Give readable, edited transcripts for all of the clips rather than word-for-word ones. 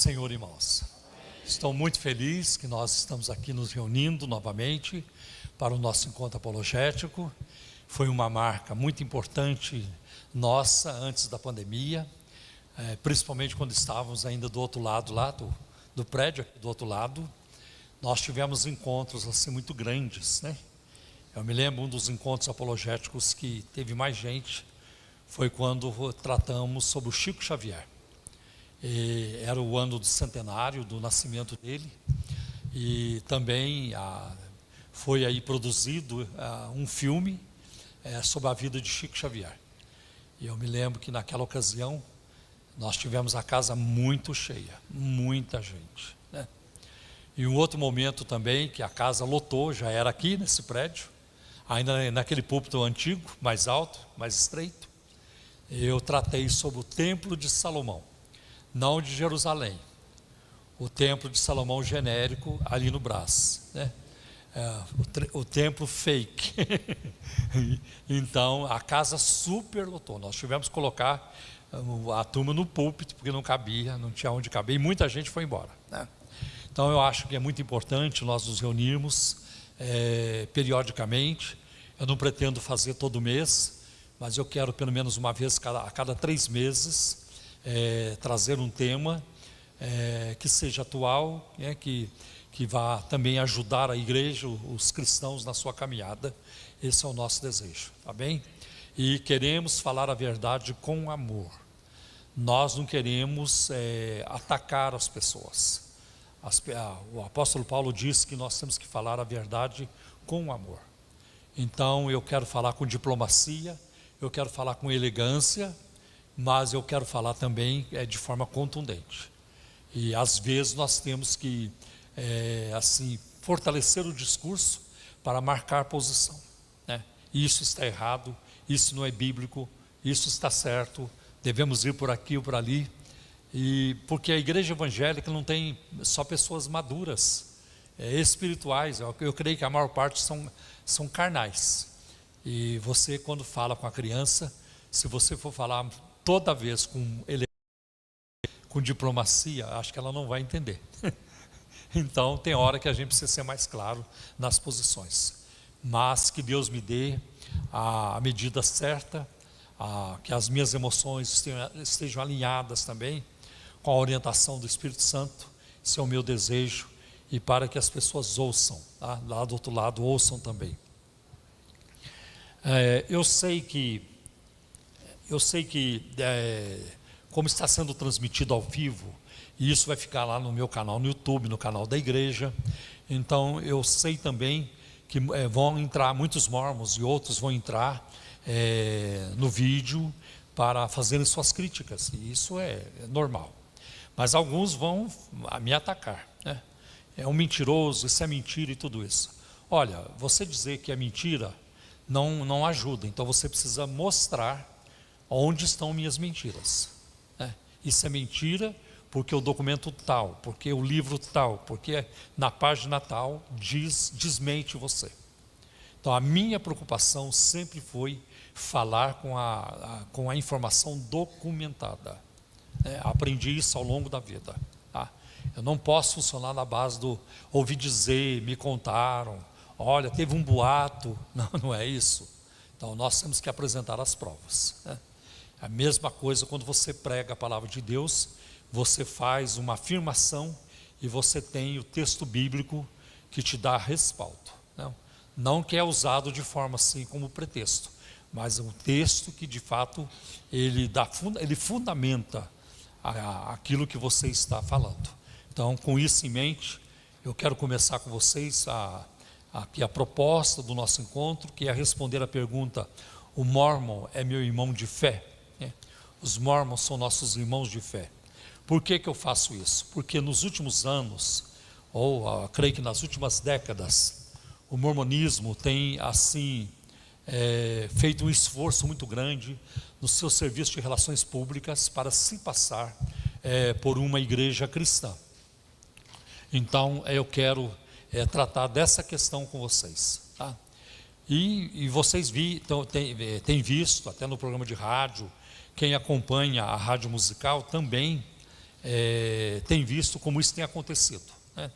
Senhor, irmãos. Estou muito feliz que nós estamos aqui nos reunindo novamente para o nosso encontro apologético. Foi uma marca muito importante nossa antes da pandemia, principalmente quando estávamos ainda do outro lado lá do prédio, do outro lado. Nós tivemos encontros assim muito grandes, né? Eu me lembro, um dos encontros apologéticos que teve mais gente foi quando tratamos sobre o Chico Xavier. Era o ano do centenário do nascimento dele, e também foi aí produzido um filme sobre a vida de Chico Xavier. E eu me lembro que naquela ocasião nós tivemos a casa muito cheia, muita gente, né? E um outro momento também que a casa lotou, já era aqui nesse prédio, ainda naquele púlpito antigo, mais alto, mais estreito. Eu tratei sobre o Templo de Salomão, não de Jerusalém, o Templo de Salomão genérico ali no Brás, né? O templo fake. Então a casa super lotou. Nós tivemos que colocar a turma no púlpito porque não cabia, não tinha onde caber, e muita gente foi embora, né? Então eu acho que é muito importante nós nos reunirmos periodicamente. Eu não pretendo fazer todo mês, mas eu quero pelo menos uma vez a cada 3 meses trazer um tema que seja atual, que vá também ajudar a igreja, os cristãos na sua caminhada. Esse é o nosso desejo, tá bem? E queremos falar a verdade com amor. Nós não queremos atacar as pessoas. O apóstolo Paulo diz que nós temos que falar a verdade com amor. Então eu quero falar com diplomacia, eu quero falar com elegância, mas eu quero falar também de forma contundente. E às vezes nós temos que assim fortalecer o discurso para marcar posição, né? Isso está errado, isso não é bíblico, isso está certo, devemos ir por aqui ou por ali. E porque a igreja evangélica não tem só pessoas maduras, espirituais. Eu creio que a maior parte são carnais. E você, quando fala com a criança, se você for falar toda vez com diplomacia, acho que ela não vai entender. Então tem hora que a gente precisa ser mais claro nas posições, mas que Deus me dê a medida certa, que as minhas emoções estejam alinhadas também com a orientação do Espírito Santo. Esse é o meu desejo, e para que as pessoas ouçam, tá? Lá do outro lado ouçam também. Eu sei que como está sendo transmitido ao vivo, e isso vai ficar lá no meu canal no YouTube, no canal da igreja. Então eu sei também que vão entrar muitos mormons, e outros vão entrar no vídeo para fazerem suas críticas, e isso é normal. Mas alguns vão me atacar, né? É um mentiroso, isso é mentira e tudo isso. Olha, você dizer que é mentira não ajuda. Então você precisa mostrar onde estão minhas mentiras, né? Isso é mentira porque o documento tal, porque o livro tal, porque na página tal desmente você. Então a minha preocupação sempre foi falar com a informação documentada. Aprendi isso ao longo da vida, tá? Eu não posso funcionar na base do ouvi dizer, me contaram, olha, teve um boato. Não é isso. Então nós temos que apresentar as provas, né? A mesma coisa quando você prega a palavra de Deus, você faz uma afirmação e você tem o texto bíblico que te dá respaldo, não que é usado de forma assim como pretexto, mas é um texto que de fato ele fundamenta aquilo que você está falando. Então, com isso em mente, eu quero começar com vocês aqui a proposta do nosso encontro, que é responder a pergunta: o Mormon é meu irmão de fé? Os Mormons são nossos irmãos de fé. Por que eu faço isso? Porque nos últimos anos, ou creio que nas últimas décadas, o mormonismo tem assim feito um esforço muito grande no seu serviço de relações públicas para se passar por uma igreja cristã. Então eu quero tratar dessa questão com vocês, tá? E vocês têm visto até no programa de rádio, quem acompanha a rádio musical também tem visto como isso tem acontecido, né?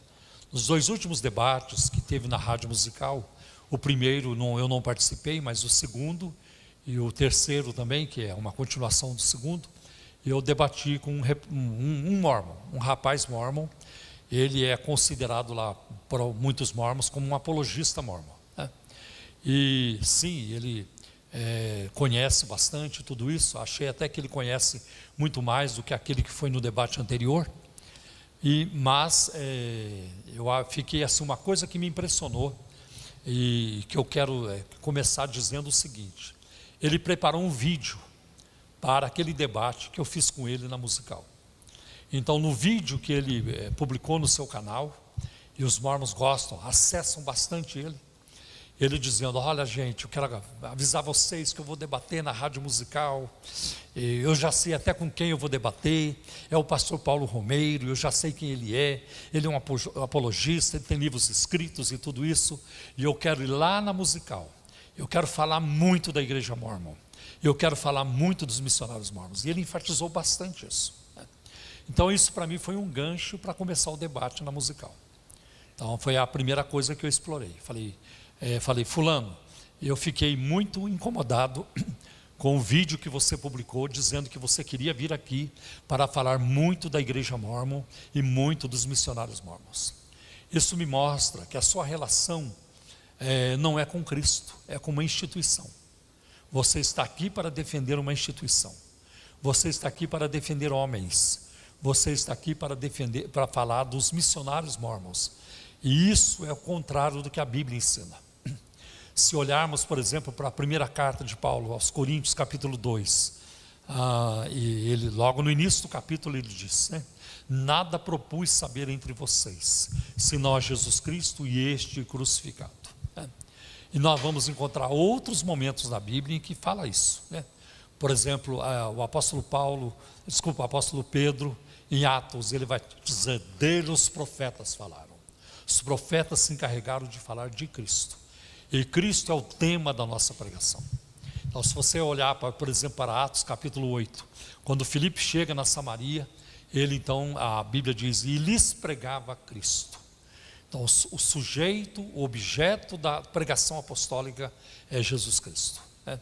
Nos 2 últimos debates que teve na Rádio Musical, o primeiro eu não participei, mas o segundo e o terceiro também, que é uma continuação do segundo, eu debati com um mormon, um rapaz mormon. Ele é considerado lá por muitos mormons como um apologista mormon, né? E sim, ele conhece bastante tudo isso. Achei até que ele conhece muito mais do que aquele que foi no debate anterior. Mas eu fiquei assim, uma coisa que me impressionou e que eu quero começar dizendo o seguinte: ele preparou um vídeo para aquele debate que eu fiz com ele na Musical. Então, no vídeo que ele publicou no seu canal, e os mormons gostam, acessam bastante ele dizendo: olha gente, eu quero avisar vocês que eu vou debater na Rádio Musical, eu já sei até com quem eu vou debater, é o pastor Paulo Romeiro, eu já sei quem ele é um apologista, ele tem livros escritos e tudo isso, e eu quero ir lá na Musical, eu quero falar muito da igreja mormon, eu quero falar muito dos missionários mormons. E ele enfatizou bastante isso, né? Então isso para mim foi um gancho para começar o debate na Musical. Então foi a primeira coisa que eu explorei. Falei, fulano, eu fiquei muito incomodado com o vídeo que você publicou, dizendo que você queria vir aqui para falar muito da igreja mormon e muito dos missionários mormons. Isso me mostra que a sua relação não é com Cristo, é com uma instituição. Você está aqui para defender uma instituição. Você está aqui para defender homens. Você está aqui para falar dos missionários mormons. E isso é o contrário do que a Bíblia ensina. Se olharmos, por exemplo, para a primeira carta de Paulo aos Coríntios, capítulo 2, e ele, logo no início do capítulo, ele diz, né? Nada propus saber entre vocês, senão a Jesus Cristo e este crucificado. E nós vamos encontrar outros momentos na Bíblia em que fala isso, né? Por exemplo, o apóstolo Pedro, em Atos, ele vai dizer: dele os profetas falaram. Os profetas se encarregaram de falar de Cristo. E Cristo é o tema da nossa pregação. Então, se você olhar, por exemplo, para Atos capítulo 8, quando Filipe chega na Samaria, a Bíblia diz, e lhes pregava Cristo. Então, o sujeito, o objeto da pregação apostólica é Jesus Cristo, né?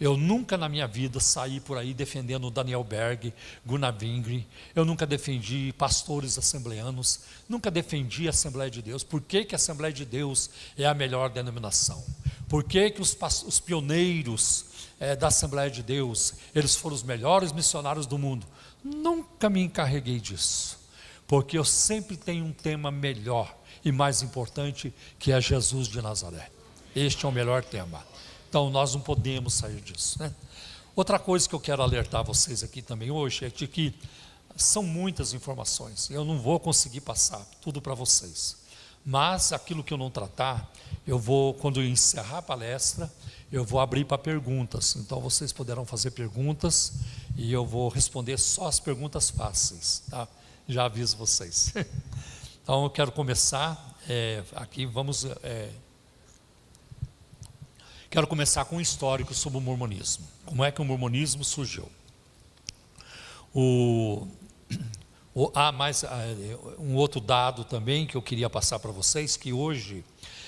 Eu nunca na minha vida saí por aí defendendo Daniel Berg, Gunnar Wingre. Eu nunca defendi pastores assembleanos, nunca defendi a Assembleia de Deus. Por que a Assembleia de Deus é a melhor denominação? Por que os pioneiros da Assembleia de Deus, eles foram os melhores missionários do mundo? Nunca me encarreguei disso, porque eu sempre tenho um tema melhor e mais importante, que é Jesus de Nazaré. Este é o melhor tema. Então nós não podemos sair disso, né? Outra coisa que eu quero alertar vocês aqui também hoje é de que são muitas informações, eu não vou conseguir passar tudo para vocês, mas aquilo que eu não tratar, eu vou, quando eu encerrar a palestra, eu vou abrir para perguntas. Então vocês poderão fazer perguntas e eu vou responder só as perguntas fáceis, tá? Já aviso vocês. Então eu quero começar aqui, quero começar com um histórico sobre o mormonismo. Como é que o mormonismo surgiu? Um outro dado também que eu queria passar para vocês, que hoje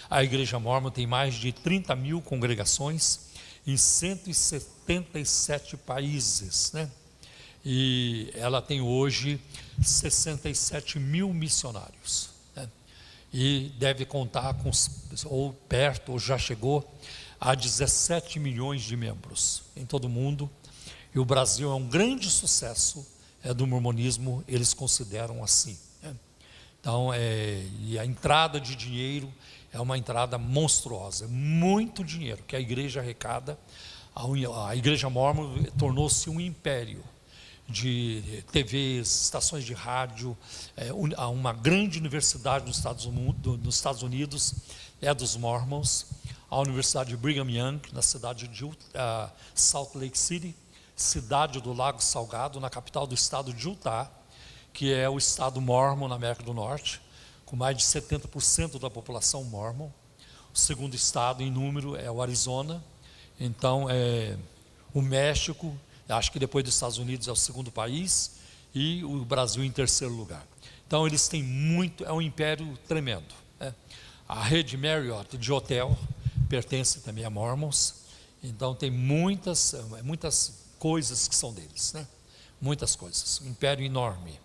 a Igreja Mormon tem mais de 30 mil congregações em 177 países, né? E ela tem hoje 67 mil missionários, né? E deve contar com, ou perto, ou já chegou a 17 milhões de membros em todo o mundo. E o Brasil é um grande sucesso do mormonismo, eles consideram assim, né? Então, e a entrada de dinheiro é uma entrada monstruosa, muito dinheiro que a igreja arrecada. A Igreja Mormon tornou-se um império de TVs, estações de rádio, uma grande universidade nos Estados Unidos é dos Mormons, a Universidade de Brigham Young, na cidade de Salt Lake City, cidade do Lago Salgado, na capital do estado de Utah, que é o estado mormon na América do Norte, com mais de 70% da população mormon. O segundo estado em número é o Arizona. Então, o México, acho que depois dos Estados Unidos é o segundo país, e o Brasil em terceiro lugar. Então eles têm muito, é um império tremendo, né? A rede Marriott de hotel pertence também a Mormons, então tem muitas coisas que são deles, né? Muitas coisas, um império enorme.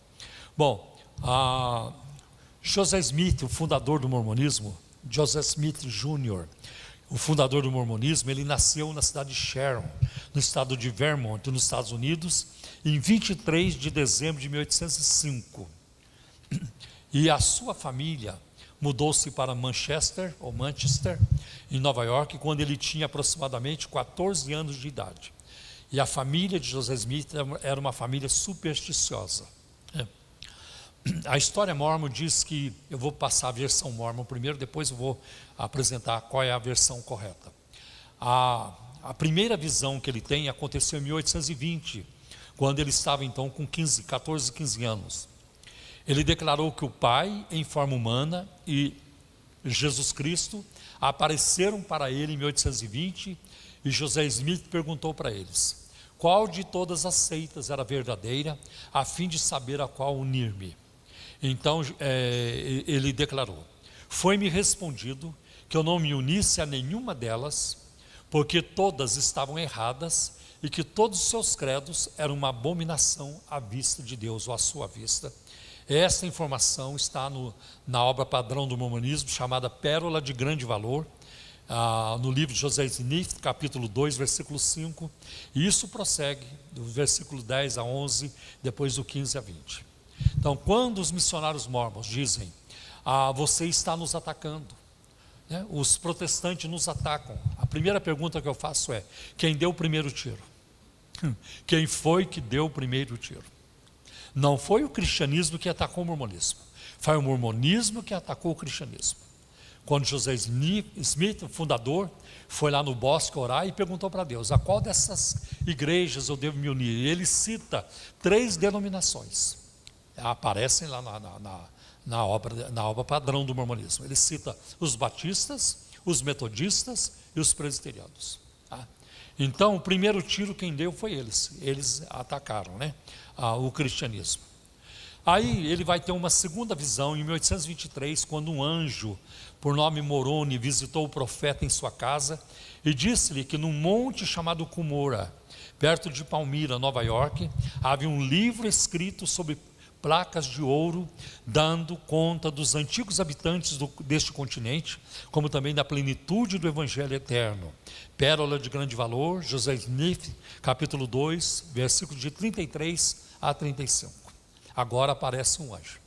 Bom, Joseph Smith, o fundador do mormonismo, Joseph Smith Jr., o fundador do mormonismo, ele nasceu na cidade de Sharon, no estado de Vermont, nos Estados Unidos, em 23 de dezembro de 1805. E a sua família mudou-se para Manchester, em Nova York, quando ele tinha aproximadamente 14 anos de idade. E a família de Joseph Smith era uma família supersticiosa. A história mormon diz que, eu vou passar a versão mormon primeiro, depois eu vou apresentar qual é a versão correta. A primeira visão que ele tem aconteceu em 1820, quando ele estava então com 14, 15 anos. Ele declarou que o Pai, em forma humana, e Jesus Cristo apareceram para ele em 1820, e José Smith perguntou para eles: qual de todas as seitas era verdadeira, a fim de saber a qual unir-me? Então ele declarou: foi-me respondido que eu não me unisse a nenhuma delas, porque todas estavam erradas e que todos os seus credos eram uma abominação à vista de Deus, ou à sua vista. Essa informação está na obra padrão do mormonismo, chamada Pérola de Grande Valor, no livro de José Smith, capítulo 2, versículo 5, e isso prossegue do versículo 10 a 11, depois do 15 a 20. Então, quando os missionários mormons dizem: você está nos atacando, né? Os protestantes nos atacam, a primeira pergunta que eu faço é: quem deu o primeiro tiro? Quem foi que deu o primeiro tiro? Não foi o cristianismo que atacou o mormonismo, foi o mormonismo que atacou o cristianismo. Quando José Smith, o fundador, foi lá no bosque orar e perguntou para Deus: a qual dessas igrejas eu devo me unir? E ele cita 3 denominações, aparecem lá na obra padrão do mormonismo. Ele cita os batistas, os metodistas e os presbiterianos. Então, o primeiro tiro quem deu foi eles atacaram, né, o cristianismo. Aí ele vai ter uma segunda visão em 1823, quando um anjo por nome Moroni visitou o profeta em sua casa e disse-lhe que num monte chamado Cumorah, perto de Palmyra, Nova York, havia um livro escrito sobre placas de ouro, dando conta dos antigos habitantes deste continente, como também da plenitude do Evangelho eterno. Pérola de Grande Valor, José Smith, capítulo 2, versículos de 33 a 35. Agora aparece um anjo.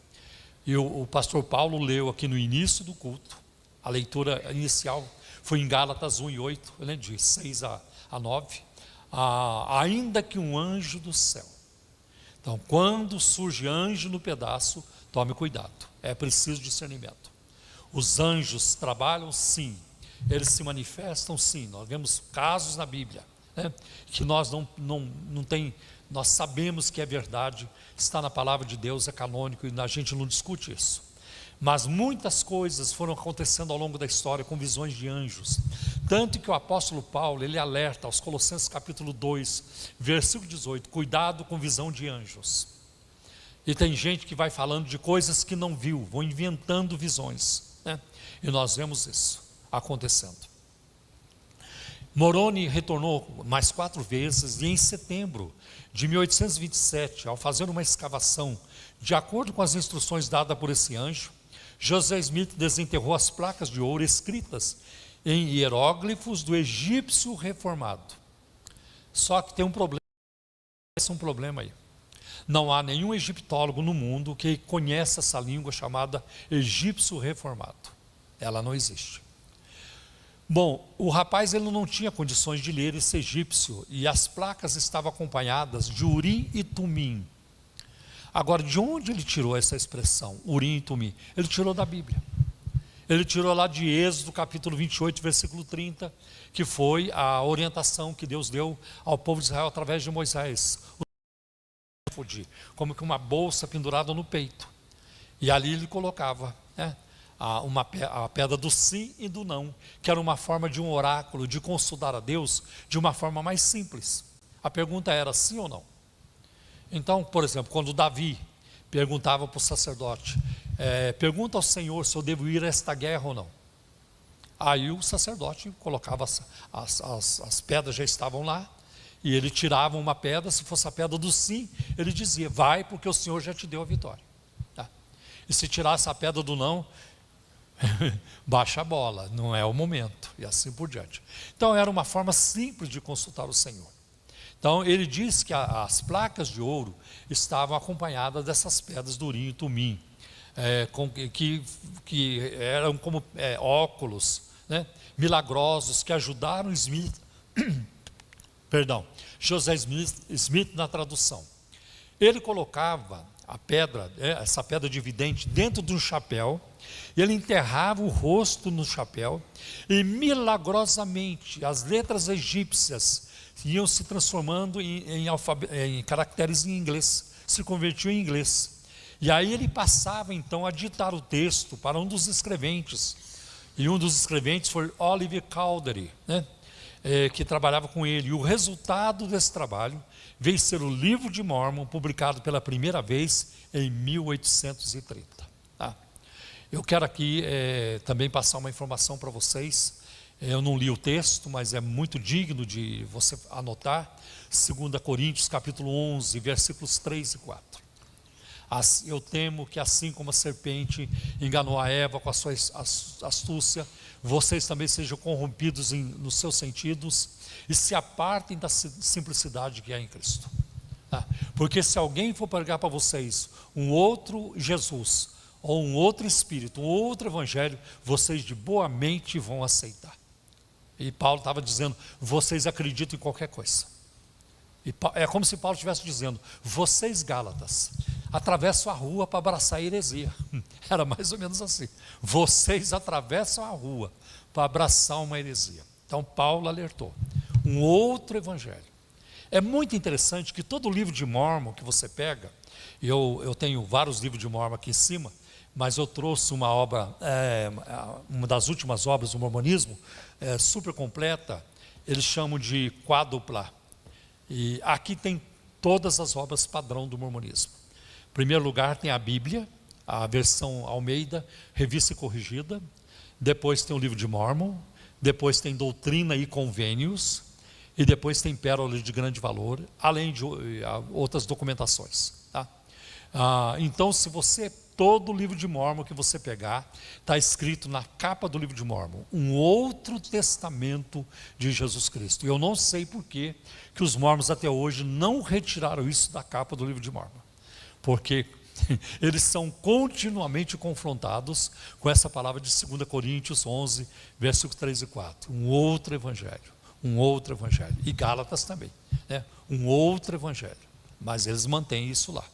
E o pastor Paulo leu aqui no início do culto, a leitura inicial foi em Gálatas 1 e 8, ele diz 6 a 9, ainda que um anjo do céu. Então, quando surge anjo no pedaço, tome cuidado, é preciso discernimento. Os anjos trabalham, sim, eles se manifestam, sim. Nós vemos casos na Bíblia, né, que nós nós sabemos que é verdade, está na palavra de Deus, é canônico, e a gente não discute isso. Mas muitas coisas foram acontecendo ao longo da história com visões de anjos, tanto que o apóstolo Paulo, ele alerta aos Colossenses capítulo 2, versículo 18, cuidado com visão de anjos. E tem gente que vai falando de coisas que não viu, vão inventando visões, né? E nós vemos isso acontecendo. Moroni retornou mais 4 vezes, e em setembro de 1827, ao fazer uma escavação, de acordo com as instruções dadas por esse anjo, José Smith desenterrou as placas de ouro escritas em hieróglifos do egípcio reformado. Só que tem um problema aí. Não há nenhum egiptólogo no mundo que conheça essa língua chamada egípcio reformado. Ela não existe. Bom, o rapaz ele não tinha condições de ler esse egípcio, e as placas estavam acompanhadas de Urim e Tumim. Agora, de onde ele tirou essa expressão, Urim e Tumim? Ele tirou da Bíblia. Ele tirou lá de Êxodo, capítulo 28, versículo 30, que foi a orientação que Deus deu ao povo de Israel através de Moisés. Como que uma bolsa pendurada no peito. E ali ele colocava, né, a pedra do sim e do não, que era uma forma de um oráculo, de consultar a Deus de uma forma mais simples. A pergunta era sim ou não. Então, por exemplo, quando Davi perguntava para o sacerdote, pergunta ao Senhor se eu devo ir a esta guerra ou não. Aí o sacerdote colocava, as pedras já estavam lá, e ele tirava uma pedra, se fosse a pedra do sim, ele dizia, vai porque o Senhor já te deu a vitória. Tá? E se tirasse a pedra do não, baixa a bola, não é o momento, e assim por diante. Então era uma forma simples de consultar o Senhor. Então ele diz que as placas de ouro estavam acompanhadas dessas pedras do urim e tumim, que eram como óculos, né, milagrosos, que ajudaram José Smith na tradução. Ele colocava a pedra, essa pedra de vidente, dentro de um chapéu, e ele enterrava o rosto no chapéu, e milagrosamente as letras egípcias iam se transformando em caracteres em inglês, se convertiam em inglês. E aí ele passava então a ditar o texto para um dos escreventes, e um dos escreventes foi Oliver Cowdery, né, que trabalhava com ele. E o resultado desse trabalho veio ser o Livro de Mórmon, publicado pela primeira vez em 1830. Tá? Eu quero aqui também passar uma informação para vocês. Eu não li o texto, mas é muito digno de você anotar. 2 Coríntios capítulo 11, versículos 3 e 4. Eu temo que assim como a serpente enganou a Eva com a sua astúcia, vocês também sejam corrompidos nos seus sentidos e se apartem da simplicidade que há em Cristo. Porque se alguém for pregar para vocês um outro Jesus, ou um outro Espírito, um outro Evangelho, vocês de boa mente vão aceitar. E Paulo estava dizendo, vocês acreditam em qualquer coisa. É como se Paulo estivesse dizendo, vocês Gálatas, atravessam a rua para abraçar a heresia. Era mais ou menos assim. Vocês atravessam a rua para abraçar uma heresia. Então Paulo alertou. Um outro evangelho. É muito interessante que todo livro de Mórmon que você pega, eu tenho vários livros de Mórmon aqui em cima, mas eu trouxe uma obra, uma das últimas obras do mormonismo, super completa, eles chamam de quádrupla. E aqui tem todas as obras padrão do mormonismo. Em primeiro lugar tem a Bíblia, a versão Almeida, revista e corrigida. Depois tem o livro de Mórmon. Depois tem Doutrina e Convênios. E depois tem Pérolas de Grande Valor, além de outras documentações. Tá? Então, se você, todo o livro de Mórmon que você pegar, está escrito na capa do livro de Mórmon, um outro testamento de Jesus Cristo. Eu não sei por que os mórmons até hoje não retiraram isso da capa do livro de Mórmon. Porque eles são continuamente confrontados com essa palavra de 2 Coríntios 11, versículos 3 e 4. Um outro evangelho. Um outro evangelho. E Gálatas também. Né? Um outro evangelho. Mas eles mantêm isso lá.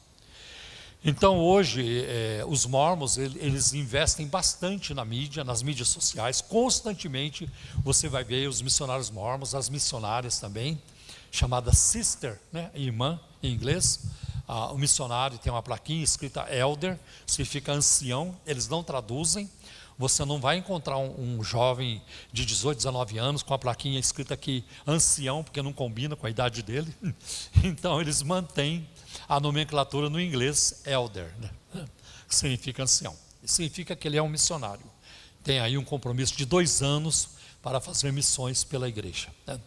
Então hoje, os mórmons, eles investem bastante na mídia, nas mídias sociais. Constantemente você vai ver os missionários mórmons, as missionárias também, chamada sister, né? Irmã em inglês. O missionário tem uma plaquinha escrita elder, significa ancião. Eles não traduzem. Você não vai encontrar um jovem de 18, 19 anos com a plaquinha escrita aqui ancião, porque não combina com a idade dele. Então eles mantêm a nomenclatura no inglês elder, né? Que significa ancião. Significa que ele é um missionário. Tem aí um compromisso de 2 anos para fazer missões pela igreja, né?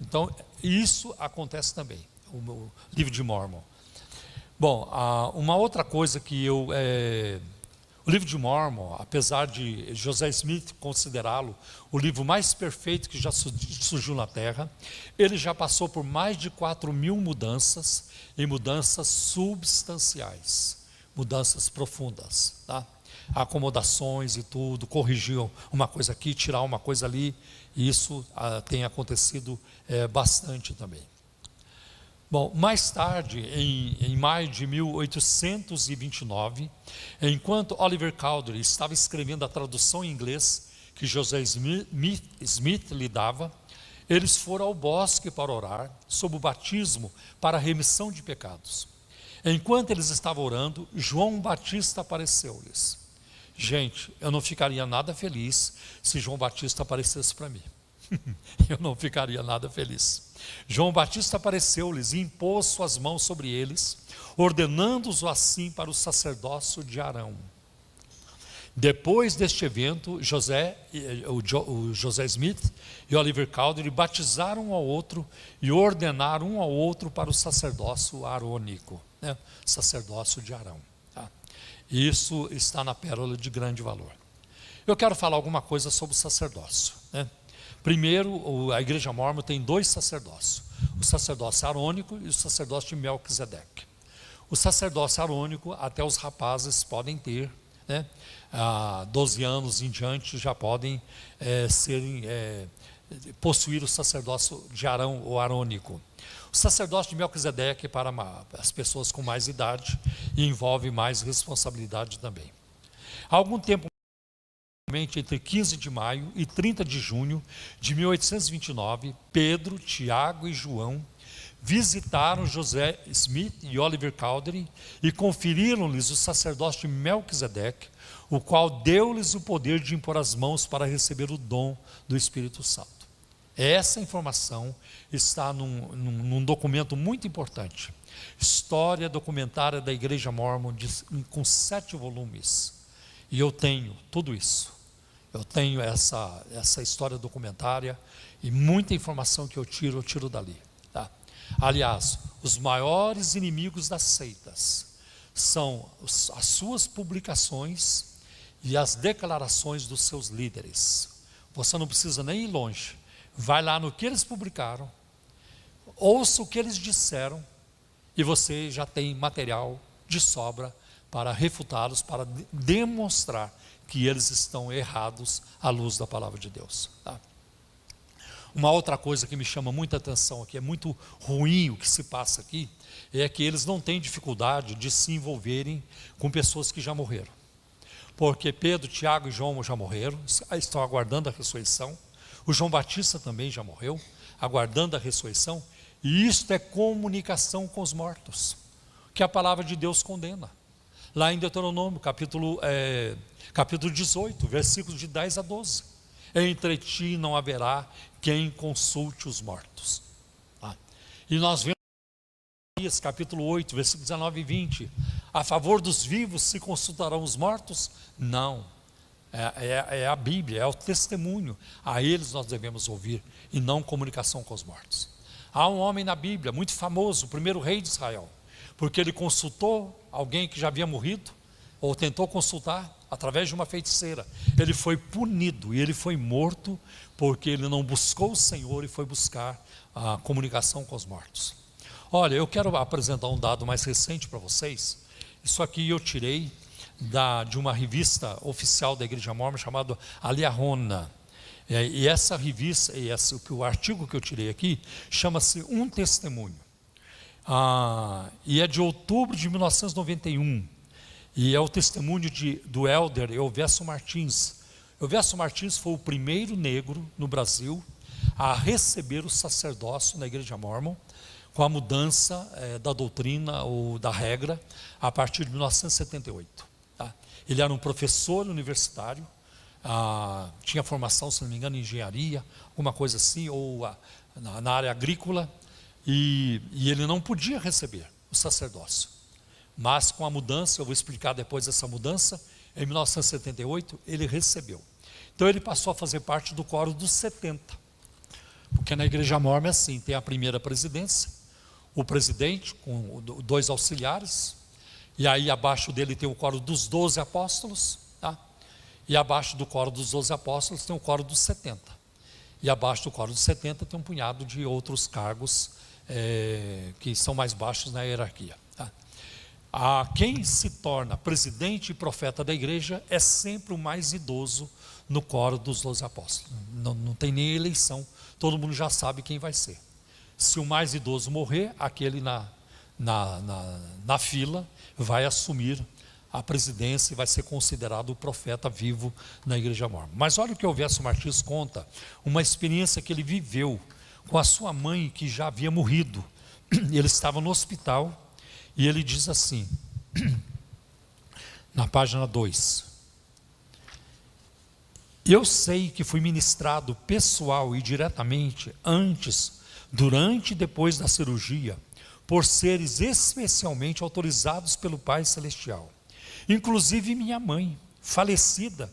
Então isso acontece também, o livro de Mórmon. Bom, uma outra coisa que o livro de Mórmon, apesar de José Smith considerá-lo o livro mais perfeito que já surgiu na Terra, ele já passou por mais de 4.000 mudanças, e mudanças substanciais, mudanças profundas, tá? Acomodações e tudo, corrigir uma coisa aqui, tirar uma coisa ali, e isso tem acontecido bastante também. Bom, mais tarde, em maio de 1829, enquanto Oliver Cowdery estava escrevendo a tradução em inglês que José Smith lhe dava, eles foram ao bosque para orar sobre o batismo para a remissão de pecados. Enquanto eles estavam orando, João Batista apareceu-lhes. Gente, eu não ficaria nada feliz se João Batista aparecesse para mim. Eu não ficaria nada feliz. João Batista apareceu-lhes e impôs suas mãos sobre eles, ordenando-os assim para o sacerdócio de Arão. Depois deste evento, o José Smith e Oliver Cowdery batizaram um ao outro e ordenaram um ao outro para o sacerdócio arônico, né? Sacerdócio de Arão. Tá? Isso está na pérola de grande valor. Eu quero falar alguma coisa sobre o sacerdócio, né? Primeiro, a igreja mórmon tem dois sacerdócios, o sacerdócio arônico e o sacerdócio de Melquisedeque. O sacerdócio arônico, até os rapazes podem ter, né? 12 anos em diante já podem possuir o sacerdócio de Arão ou arônico. O sacerdócio de Melquisedeque é para as pessoas com mais idade e envolve mais responsabilidade também. Há algum tempo, entre 15 de maio e 30 de junho de 1829, Pedro, Tiago e João visitaram José Smith e Oliver Cowdery e conferiram-lhes o sacerdócio de Melquisedeque, o qual deu-lhes o poder de impor as mãos para receber o dom do Espírito Santo. Essa informação está num documento muito importante, História Documentária da Igreja Mórmon, com 7 volumes, e eu tenho tudo isso. Eu tenho essa história documentária e muita informação que eu tiro dali. Tá? Aliás, os maiores inimigos das seitas são as suas publicações e as declarações dos seus líderes. Você não precisa nem ir longe. Vai lá no que eles publicaram, ouça o que eles disseram e você já tem material de sobra para refutá-los, para demonstrar que eles estão errados à luz da palavra de Deus. Tá? Uma outra coisa que me chama muita atenção aqui, é muito ruim o que se passa aqui, é que eles não têm dificuldade de se envolverem com pessoas que já morreram. Porque Pedro, Tiago e João já morreram, estão aguardando a ressurreição. O João Batista também já morreu, aguardando a ressurreição. E isto é comunicação com os mortos, que a palavra de Deus condena. Lá em Deuteronômio, capítulo 18, versículos de 10 a 12. Entre ti não haverá quem consulte os mortos. E nós vemos em Isaías, capítulo 8, versículos 19 e 20. A favor dos vivos se consultarão os mortos? Não. É a Bíblia, é o testemunho. A eles nós devemos ouvir e não comunicação com os mortos. Há um homem na Bíblia, muito famoso, o primeiro rei de Israel, porque ele consultou alguém que já havia morrido, ou tentou consultar através de uma feiticeira. Ele foi punido e ele foi morto, porque ele não buscou o Senhor e foi buscar a comunicação com os mortos. Olha, eu quero apresentar um dado mais recente para vocês. Isso aqui eu tirei de uma revista oficial da Igreja Mórmon, chamada Aliahona. E essa revista, o artigo que eu tirei aqui, chama-se Um Testemunho. E é de outubro de 1991, e é o testemunho do Elder Elvésio Martins. Elvésio Martins foi o primeiro negro no Brasil a receber o sacerdócio na Igreja Mórmon, com a mudança da doutrina ou da regra, a partir de 1978. Tá? Ele era um professor universitário, tinha formação, se não me engano, em engenharia, alguma coisa assim, ou na área agrícola, e ele não podia receber o sacerdócio. Mas com a mudança, eu vou explicar depois essa mudança, em 1978 ele recebeu. Então ele passou a fazer parte do coro dos 70, porque na Igreja Mórmon é assim, tem a primeira presidência, o presidente com 2 auxiliares, e aí abaixo dele tem o coro dos 12 apóstolos, tá? E abaixo do coro dos 12 apóstolos tem o coro dos 70, e abaixo do coro dos 70 tem um punhado de outros cargos que são mais baixos na hierarquia. Tá? Quem se torna presidente e profeta da igreja é sempre o mais idoso no coro dos 12 apóstolos. Não tem nem eleição, todo mundo já sabe quem vai ser. Se o mais idoso morrer, aquele na fila vai assumir a presidência e vai ser considerado o profeta vivo na Igreja Mórmon. Mas olha o que o Elvésio Martins conta, uma experiência que ele viveu com a sua mãe, que já havia morrido. Ele estava no hospital e ele diz assim, na página 2: Eu sei que fui ministrado pessoal e diretamente antes, durante e depois da cirurgia, por seres especialmente autorizados pelo Pai Celestial. Inclusive minha mãe, falecida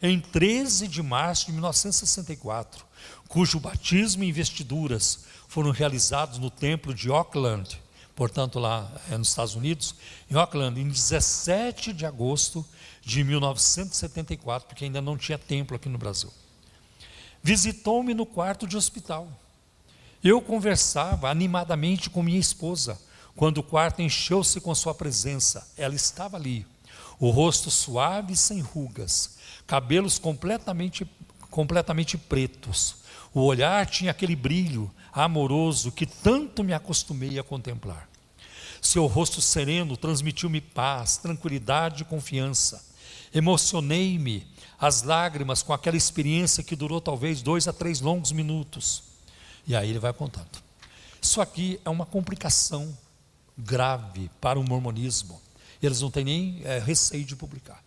em 13 de março de 1964, cujo batismo e investiduras foram realizados no templo de Auckland, portanto lá nos Estados Unidos, em Auckland, em 17 de agosto de 1974, porque ainda não tinha templo aqui no Brasil. Visitou-me no quarto de hospital. Eu conversava animadamente com minha esposa, quando o quarto encheu-se com sua presença. Ela estava ali, o rosto suave e sem rugas, cabelos completamente pretos. O olhar tinha aquele brilho amoroso que tanto me acostumei a contemplar. Seu rosto sereno transmitiu-me paz, tranquilidade e confiança. Emocionei-me as lágrimas com aquela experiência que durou talvez 2 a 3 longos minutos. E aí ele vai contando. Isso aqui é uma complicação grave para o mormonismo. Eles não têm nem receio de publicar.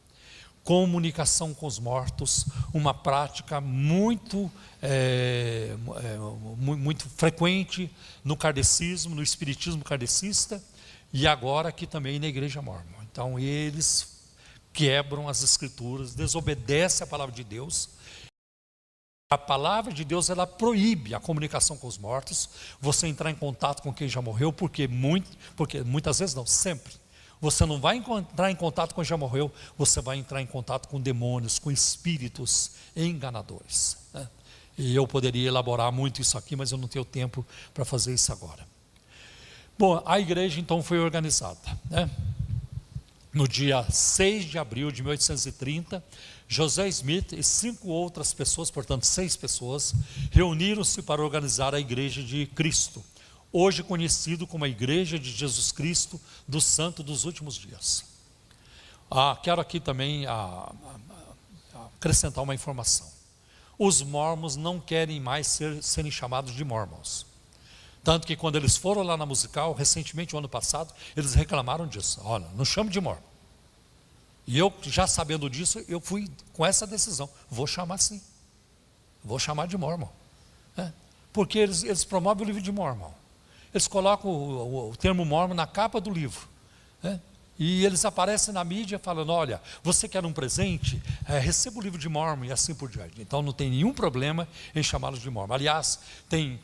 Comunicação com os mortos, uma prática muito frequente no kardecismo, no espiritismo kardecista, e agora aqui também na igreja mórmon. Então eles quebram as escrituras, desobedecem a palavra de Deus. A palavra de Deus, ela proíbe a comunicação com os mortos, você entrar em contato com quem já morreu, porque muitas vezes não, sempre. Você não vai entrar em contato com quem já morreu, você vai entrar em contato com demônios, com espíritos enganadores, né? E eu poderia elaborar muito isso aqui, mas eu não tenho tempo para fazer isso agora. Bom, a igreja então foi organizada, né? No dia 6 de abril de 1830, José Smith e 5 outras pessoas, portanto 6 pessoas, reuniram-se para organizar a Igreja de Cristo, hoje conhecido como a Igreja de Jesus Cristo do Santo dos Últimos Dias. Quero aqui também acrescentar uma informação. Os mormons não querem mais serem chamados de mormons. Tanto que quando eles foram lá na musical, recentemente, o ano passado, eles reclamaram disso. Olha, não chame de mormon. E eu, já sabendo disso, eu fui com essa decisão. Vou chamar assim. Vou chamar de mormon. Porque eles promovem o livro de Mormon. Eles colocam o termo mormon na capa do livro. E eles aparecem na mídia falando, olha, você quer um presente? Receba o livro de Mormon e assim por diante. Então não tem nenhum problema em chamá-los de Mormon. Aliás, tem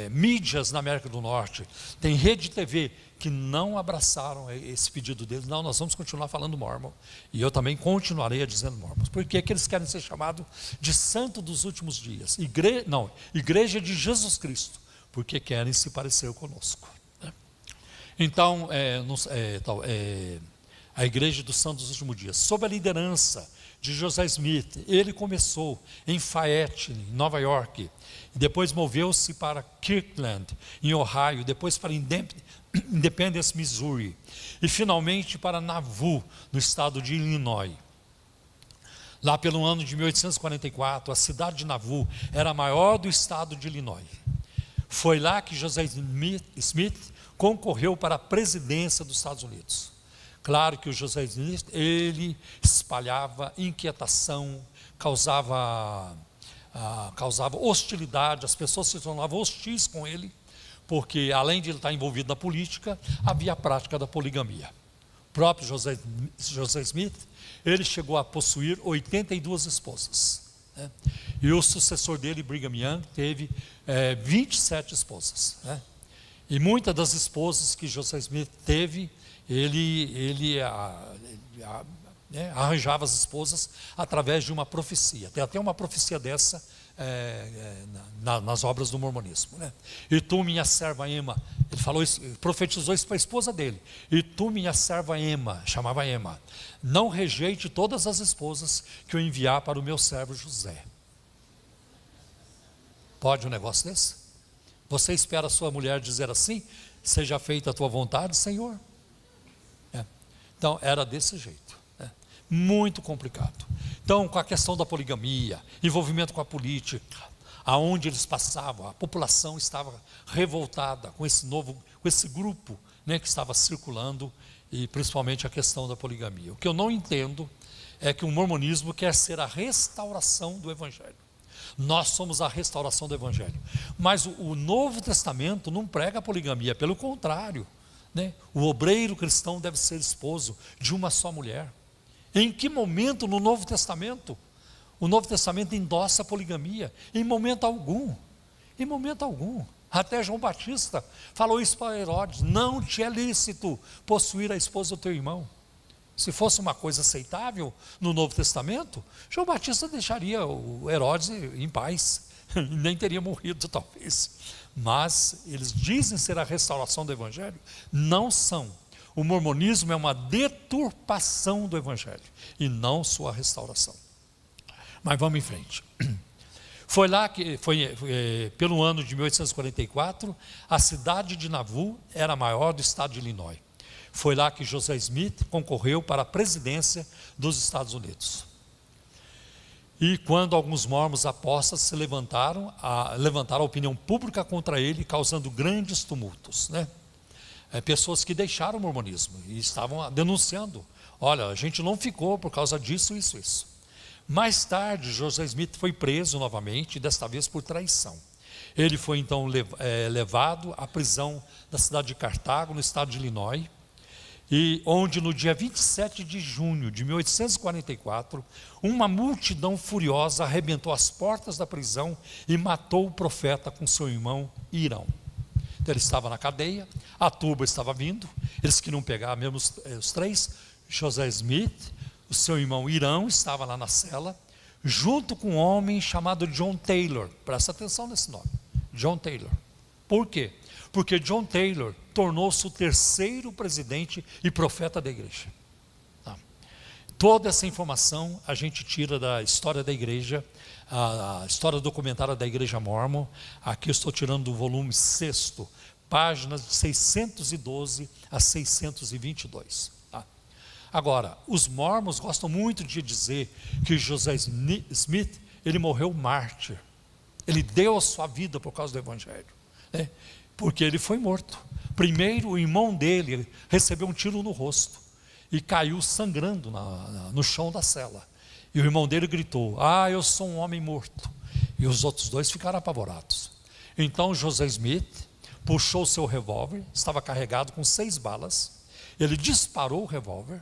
mídias na América do Norte, tem rede TV que não abraçaram esse pedido deles. Não, nós vamos continuar falando Mormon. E eu também continuarei dizendo Mormon. Porque que eles querem ser chamados de Santo dos Últimos Dias. Igreja de Jesus Cristo. Porque querem se parecer conosco. Então, a Igreja do Santo dos Últimos Dias, sob a liderança de José Smith, ele começou em Fayette, em Nova York, e depois moveu-se para Kirkland, em Ohio, depois para Independence, Missouri, e finalmente para Nauvoo, no estado de Illinois. Lá pelo ano de 1844, a cidade de Nauvoo era a maior do estado de Illinois. Foi lá que José Smith concorreu para a presidência dos Estados Unidos. Claro que o José Smith, ele espalhava inquietação, causava hostilidade, as pessoas se tornavam hostis com ele, porque além de ele estar envolvido na política, havia a prática da poligamia. O próprio José Smith, ele chegou a possuir 82 esposas. E o sucessor dele, Brigham Young, teve 27 esposas. E muitas das esposas que José Smith teve, ele arranjava as esposas através de uma profecia. Tem até uma profecia dessa nas obras do mormonismo. E tu, minha serva Ema, ele falou isso, profetizou isso para a esposa dele. E tu, minha serva Ema, chamava Ema, não rejeite todas as esposas que eu enviar para o meu servo José. Pode um negócio desse? Você espera a sua mulher dizer assim, seja feita a tua vontade, Senhor? Então, era desse jeito. Muito complicado. Então, com a questão da poligamia, envolvimento com a política, aonde eles passavam, a população estava revoltada com esse grupo que estava circulando e principalmente a questão da poligamia. O que eu não entendo é que o mormonismo quer ser a restauração do Evangelho. Nós somos a restauração do Evangelho. Mas o Novo Testamento não prega a poligamia, pelo contrário, né? O obreiro cristão deve ser esposo de uma só mulher. Em que momento no Novo Testamento o Novo Testamento endossa a poligamia? Em momento algum. Em momento algum. Até João Batista falou isso para Herodes: não te é lícito possuir a esposa do teu irmão. Se fosse uma coisa aceitável no Novo Testamento, João Batista deixaria o Herodes em paz, nem teria morrido talvez. Mas eles dizem ser a restauração do Evangelho, não são. O mormonismo é uma deturpação do Evangelho e não sua restauração. Mas vamos em frente. Foi lá que, pelo ano de 1844, a cidade de Nauvoo era a maior do estado de Illinois. Foi lá que José Smith concorreu para a presidência dos Estados Unidos. E quando alguns mormons apóstatas se levantaram a opinião pública contra ele, causando grandes tumultos, né? Pessoas que deixaram o mormonismo e estavam denunciando: olha, a gente não ficou por causa disso, isso. Mais tarde, José Smith foi preso novamente, desta vez por traição. Ele foi então levado à prisão da cidade de Cartago, no estado de Illinois, e onde no dia 27 de junho de 1844, uma multidão furiosa arrebentou as portas da prisão e matou o profeta com seu irmão Irão. Então ele estava na cadeia, a turba estava vindo, eles queriam pegar mesmo os três. José Smith, o seu irmão Irão, estava lá na cela, junto com um homem chamado John Taylor. Presta atenção nesse nome, John Taylor. Por quê? Porque John Taylor tornou-se o terceiro presidente e profeta da igreja. Toda essa informação a gente tira da história da igreja, a história documentária da igreja mórmon. Aqui eu estou tirando do volume 6º, páginas de 612 a 622. Agora, os mórmons gostam muito de dizer que José Smith, ele morreu mártir. Ele deu a sua vida por causa do Evangelho, né? Porque ele foi morto. Primeiro, o irmão dele recebeu um tiro no rosto e caiu sangrando no chão da cela. E o irmão dele gritou: eu sou um homem morto. E os outros dois ficaram apavorados. Então José Smith puxou seu revólver, estava carregado com 6 balas. Ele disparou o revólver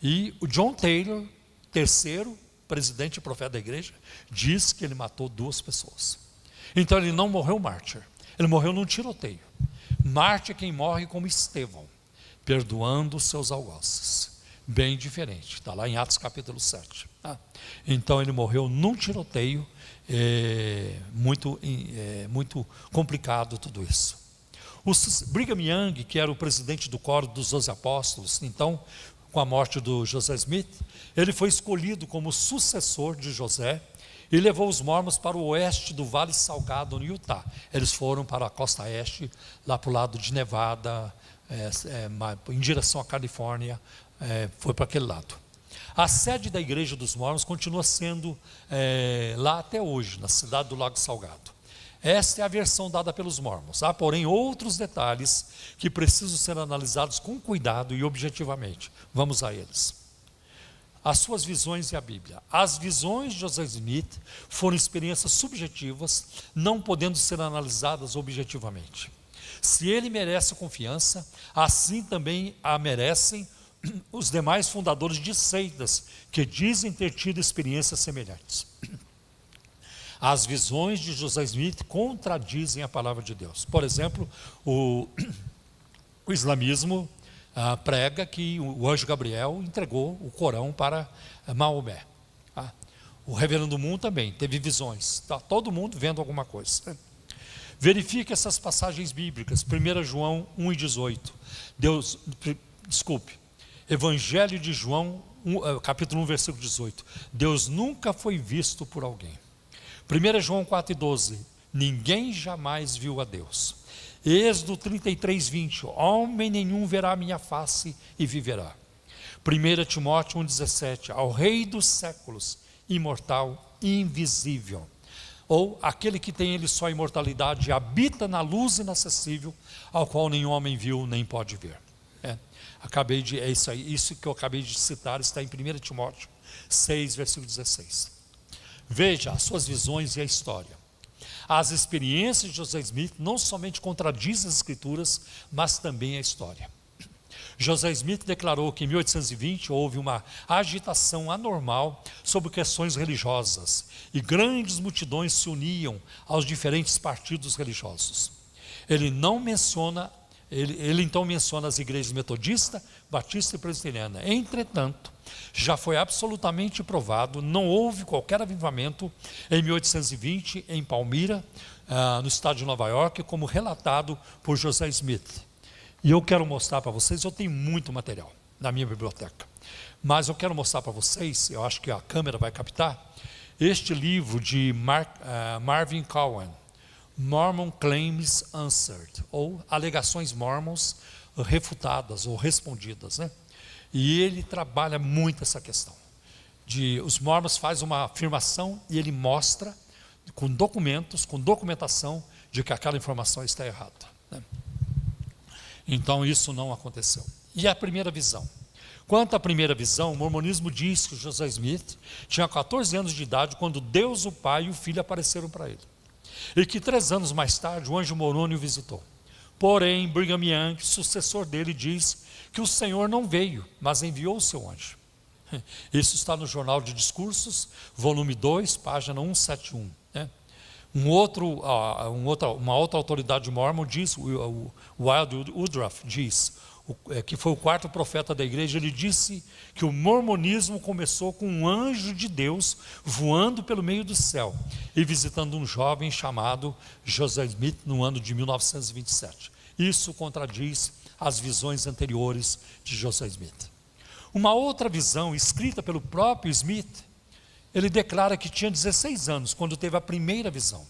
e o John Taylor, terceiro presidente e profeta da igreja, diz que ele matou 2 pessoas. Então ele não morreu mártir, ele morreu num tiroteio. Mártir é quem morre como Estevão, perdoando os seus algozes. Bem diferente, está lá em Atos capítulo 7. Então ele morreu num tiroteio, muito complicado tudo isso. O Brigham Young, que era o presidente do coro dos 12 apóstolos, então, com a morte do José Smith, ele foi escolhido como sucessor de José e levou os mormons para o oeste do Vale Salgado, no Utah. Eles foram para a costa oeste, lá para o lado de Nevada, em direção à Califórnia, foi para aquele lado. A sede da igreja dos mormons continua sendo lá até hoje, na cidade do Lago Salgado. Esta é a versão dada pelos mormons. Há, porém, outros detalhes que precisam ser analisados com cuidado e objetivamente. Vamos a eles. As suas visões e a Bíblia. As visões de José Smith foram experiências subjetivas, não podendo ser analisadas objetivamente. Se ele merece confiança, assim também a merecem os demais fundadores de seitas que dizem ter tido experiências semelhantes. As visões de José Smith contradizem a palavra de Deus. Por exemplo, o islamismo prega que o anjo Gabriel entregou o Corão para Maomé. O reverendo Moon também teve visões. Está todo mundo vendo alguma coisa. Verifique essas passagens bíblicas. 1 João 1:18. Evangelho de João, capítulo 1, versículo 18. Deus nunca foi visto por alguém. 1 João 4:12. Ninguém jamais viu a Deus. Êxodo 33:20. Homem nenhum verá a minha face e viverá. 1 Timóteo 1:17. Ao Rei dos séculos, imortal, invisível. Ou aquele que tem ele só imortalidade, habita na luz inacessível, ao qual nenhum homem viu nem pode ver. É isso aí, isso que eu acabei de citar está em 1 Timóteo 6, versículo 16. Veja as suas visões e a história. As experiências de José Smith não somente contradizem as escrituras, mas também a história. José Smith declarou que em 1820 houve uma agitação anormal sobre questões religiosas e grandes multidões se uniam aos diferentes partidos religiosos. Ele então menciona as igrejas metodista, batista e presbiteriana. Entretanto, já foi absolutamente provado, não houve qualquer avivamento em 1820 em Palmira, no estado de Nova York, como relatado por José Smith. E eu quero mostrar para vocês, eu tenho muito material na minha biblioteca, mas eu quero mostrar para vocês, eu acho que a câmera vai captar, este livro de Marvin Cowan, Mormon Claims Answered, ou Alegações Mormons refutadas ou respondidas, né? E ele trabalha muito essa questão, os mormons fazem uma afirmação e ele mostra com documentos, com documentação, de que aquela informação está errada, né? Então isso não aconteceu. E a primeira visão? Quanto à primeira visão, o mormonismo diz que José Smith tinha 14 anos de idade quando Deus, o Pai e o Filho apareceram para ele. E que 3 anos mais tarde o anjo moroni o visitou. Porém, Brigham Young, sucessor dele, diz que o Senhor não veio, mas enviou o seu anjo. Isso está no Jornal de Discursos, volume 2, página 171, né? Uma outra autoridade mormon diz, o Wild Woodruff diz, que foi o 4º profeta da igreja, ele disse que o mormonismo começou com um anjo de Deus voando pelo meio do céu e visitando um jovem chamado José Smith no ano de 1927. Isso contradiz as visões anteriores de José Smith. Uma outra visão escrita pelo próprio Smith, ele declara que tinha 16 anos quando teve a primeira visão.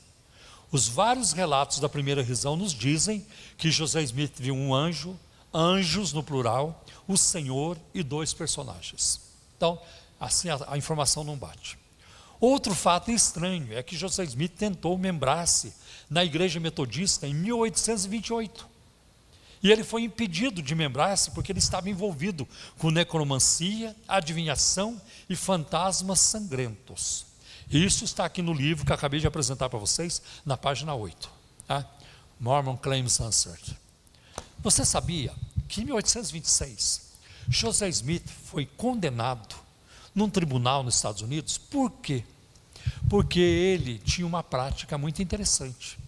Os vários relatos da primeira visão nos dizem que José Smith viu um anjo, anjos no plural, o Senhor e 2 personagens. Então, assim a informação não bate. Outro fato estranho é que José Smith tentou membrar-se na igreja metodista em 1828. E ele foi impedido de membrar-se porque ele estava envolvido com necromancia, adivinhação e fantasmas sangrentos. E isso está aqui no livro que eu acabei de apresentar para vocês, na página 8. Tá? Mormon Claims Answered. Você sabia que em 1826, José Smith foi condenado num tribunal nos Estados Unidos? Por quê? Porque ele tinha uma prática muito interessante.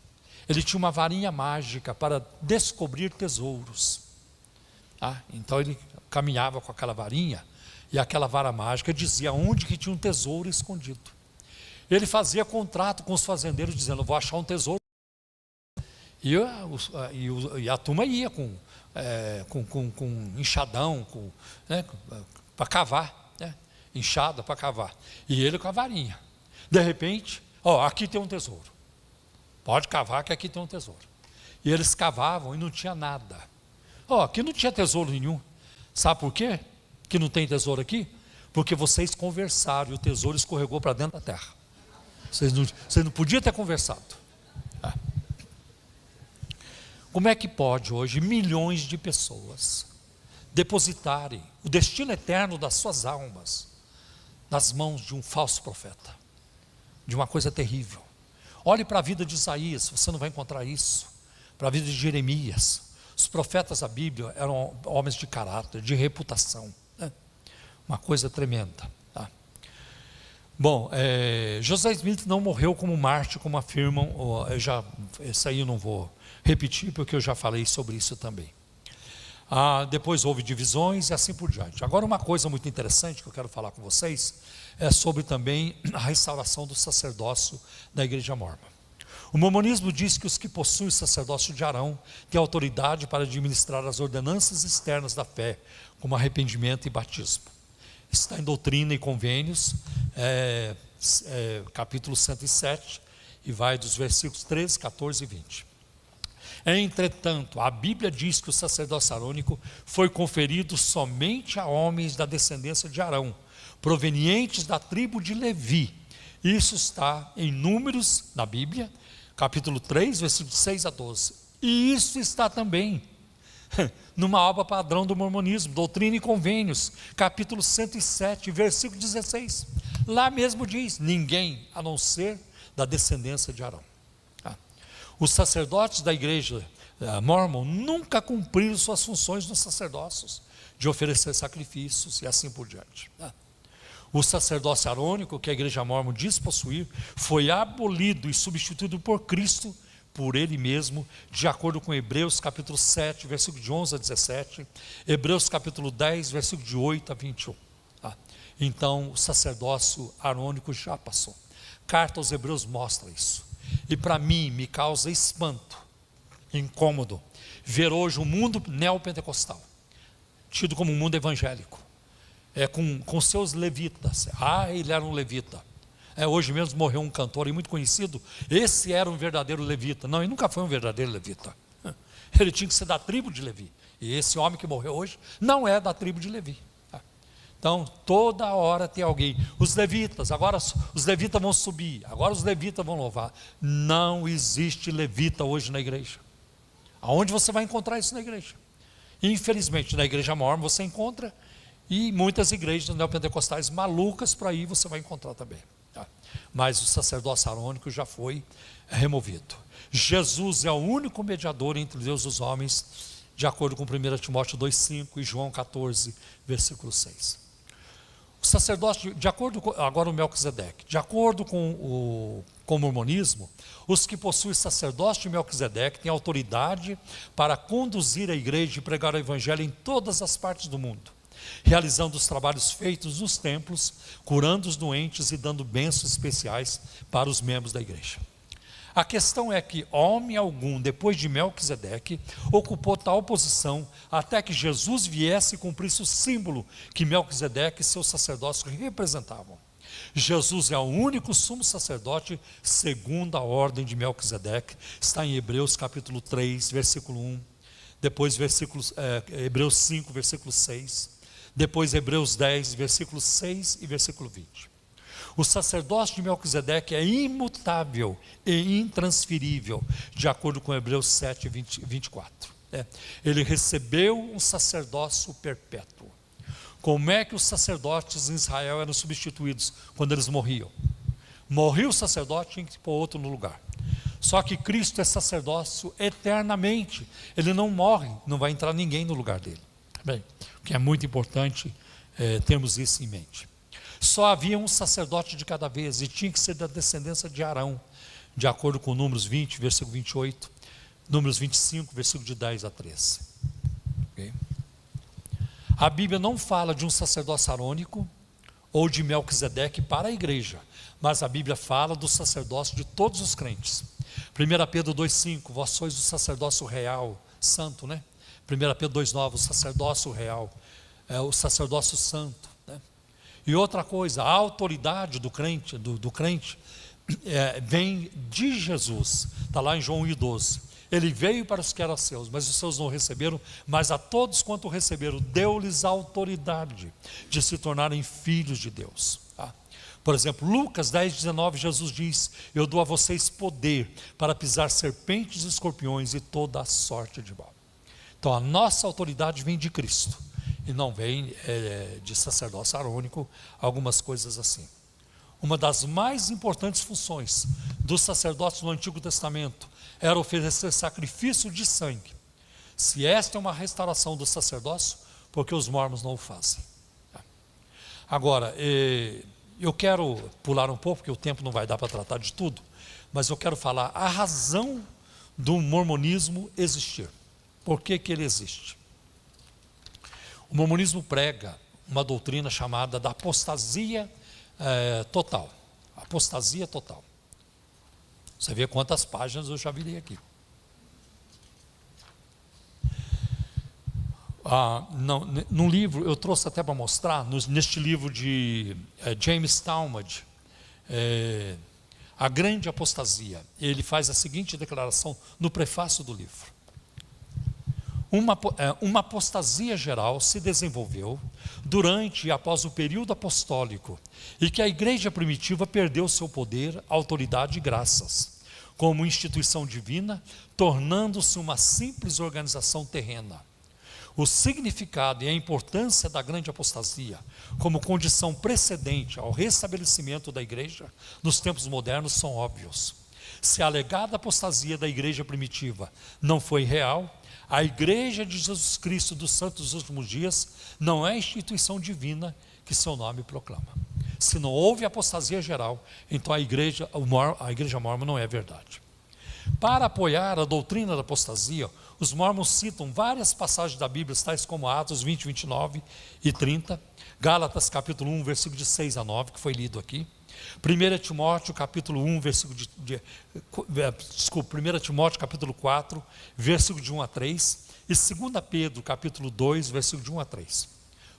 Ele tinha uma varinha mágica para descobrir tesouros. Então ele caminhava com aquela varinha e aquela vara mágica dizia onde que tinha um tesouro escondido. Ele fazia contrato com os fazendeiros dizendo, vou achar um tesouro. E a turma ia com enxadão, para cavar, né? Enxada para cavar. E ele com a varinha. De repente, aqui tem um tesouro. Pode cavar que aqui tem um tesouro. E eles cavavam e não tinha nada. Aqui não tinha tesouro nenhum. Sabe por quê que não tem tesouro aqui? Porque vocês conversaram e o tesouro escorregou para dentro da terra. Vocês não podiam ter conversado. Como é que pode hoje milhões de pessoas depositarem o destino eterno das suas almas nas mãos de um falso profeta? De uma coisa terrível. Olhe para a vida de Isaías, você não vai encontrar isso. Para a vida de Jeremias. Os profetas da Bíblia eram homens de caráter, de reputação, né? Uma coisa tremenda. Tá? Bom, José Smith não morreu como mártir, como afirmam. Isso aí eu não vou repetir, porque eu já falei sobre isso também. Depois houve divisões e assim por diante. Agora uma coisa muito interessante que eu quero falar com vocês é sobre também a restauração do sacerdócio da igreja mormon. O mormonismo diz que os que possuem o sacerdócio de Arão têm autoridade para administrar as ordenanças externas da fé, como arrependimento e batismo. Está em Doutrina e Convênios, capítulo 107, e vai dos versículos 13, 14 e 20. Entretanto, a Bíblia diz que o sacerdócio arônico foi conferido somente a homens da descendência de Arão, provenientes da tribo de Levi. Isso está em Números, na Bíblia, capítulo 3, versículos 6 a 12. E isso está também numa obra padrão do mormonismo, Doutrina e Convênios, capítulo 107, versículo 16. Lá mesmo diz: ninguém a não ser da descendência de Arão. Os sacerdotes da igreja Mormon nunca cumpriram suas funções nos sacerdócios, de oferecer sacrifícios e assim por diante. O sacerdócio arônico, que a igreja Mormon diz possuir, foi abolido e substituído por Cristo, por Ele mesmo, de acordo com Hebreus capítulo 7, versículo de 11 a 17, Hebreus capítulo 10, versículo de 8 a 21. Então, o sacerdócio arônico já passou. Carta aos Hebreus mostra isso. E para mim, me causa espanto, incômodo, ver hoje o mundo neopentecostal, tido como um mundo evangélico, com seus levitas. Ele era um levita. Hoje mesmo morreu um cantor muito conhecido, esse era um verdadeiro levita. Não, ele nunca foi um verdadeiro levita. Ele tinha que ser da tribo de Levi. E esse homem que morreu hoje não é da tribo de Levi. Então, toda hora tem alguém. Os levitas, agora os levitas vão subir, agora os levitas vão louvar. Não existe levita hoje na igreja. Aonde você vai encontrar isso na igreja? Infelizmente, na igreja Mormon você encontra, e muitas igrejas neopentecostais malucas para aí você vai encontrar também. Mas o sacerdócio arônico já foi removido. Jesus é o único mediador entre Deus e os homens, de acordo com 1 Timóteo 2,5 e João 14, versículo 6. O sacerdócio, de acordo com, agora o Melquisedeque, de acordo com o mormonismo, os que possuem sacerdócio de Melquisedeque têm autoridade para conduzir a igreja e pregar o evangelho em todas as partes do mundo, realizando os trabalhos feitos nos templos, curando os doentes e dando bênçãos especiais para os membros da igreja. A questão é que homem algum, depois de Melquisedeque, ocupou tal posição até que Jesus viesse e cumprisse o símbolo que Melquisedeque e seu sacerdócio representavam. Jesus é o único sumo sacerdote segundo a ordem de Melquisedeque, está em Hebreus capítulo 3, versículo 1, depois Hebreus 5, versículo 6, depois Hebreus 10, versículo 6 e versículo 20. O sacerdócio de Melquisedeque é imutável e intransferível, de acordo com Hebreus 7, 24. Ele recebeu um sacerdócio perpétuo. Como é que os sacerdotes em Israel eram substituídos quando eles morriam? Morria o sacerdote, tinha que pôr outro no lugar. Só que Cristo é sacerdócio eternamente. Ele não morre, não vai entrar ninguém no lugar dele. Bem, o que é muito importante termos isso em mente. Só havia um sacerdote de cada vez, e tinha que ser da descendência de Arão, de acordo com Números 20, versículo 28, Números 25, versículo de 10 a 13. Okay? A Bíblia não fala de um sacerdócio arônico ou de Melquisedeque para a igreja, mas a Bíblia fala do sacerdócio de todos os crentes. 1 Pedro 2,5, vós sois o sacerdócio real, santo, né? 1 Pedro 2,9, o sacerdócio real, o sacerdócio santo. E outra coisa, a autoridade do crente, vem de Jesus, está lá em João 1,12. Ele veio para os que eram seus, mas os seus não receberam, mas a todos quanto receberam, deu-lhes a autoridade de se tornarem filhos de Deus. Por exemplo, Lucas 10,19, Jesus diz: eu dou a vocês poder para pisar serpentes e escorpiões e toda a sorte de mal. Então a nossa autoridade vem de Cristo, e não vem de sacerdócio arônico, algumas coisas assim. Uma das mais importantes funções dos sacerdotes no Antigo Testamento era oferecer sacrifício de sangue. Se esta é uma restauração do sacerdócio, por que os mormons não o fazem? Agora, eu quero pular um pouco, porque o tempo não vai dar para tratar de tudo, mas eu quero falar a razão do mormonismo existir. Por que ele existe? O mormonismo prega uma doutrina chamada da apostasia total. Apostasia total. Você vê quantas páginas eu já virei aqui. Num livro, eu trouxe até para mostrar, neste livro de James Talmage, A Grande Apostasia, ele faz a seguinte declaração no prefácio do livro. Uma apostasia geral se desenvolveu durante e após o período apostólico, e que a igreja primitiva perdeu seu poder, autoridade e graças, como instituição divina, tornando-se uma simples organização terrena. o significado e a importância da grande apostasia como condição precedente ao restabelecimento da igreja nos tempos modernos são óbvios. Se a alegada apostasia da igreja primitiva não foi real, a igreja de Jesus Cristo dos Santos dos Últimos Dias não é a instituição divina que seu nome proclama. Se não houve apostasia geral, então a igreja mórmon não é verdade. Para apoiar a doutrina da apostasia, os mormons citam várias passagens da Bíblia, tais como Atos 20, 29 e 30, Gálatas capítulo 1, versículo de 6 a 9, que foi lido aqui, 1 Timóteo capítulo 1, 1 Timóteo capítulo 4, versículo de 1 a 3, e 2 Pedro capítulo 2, versículo de 1 a 3.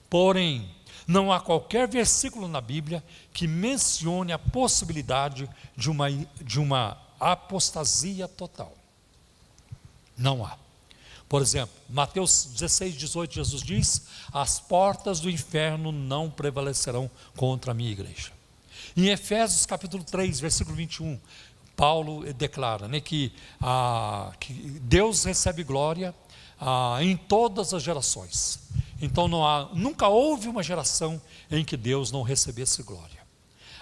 Porém, não há qualquer versículo na Bíblia que mencione a possibilidade de uma apostasia total. Não há. Por exemplo, Mateus 16, 18, Jesus diz: as portas do inferno não prevalecerão contra a minha igreja. Em Efésios capítulo 3, versículo 21, Paulo declara, que Deus recebe glória em todas as gerações. Então nunca houve uma geração em que Deus não recebesse glória.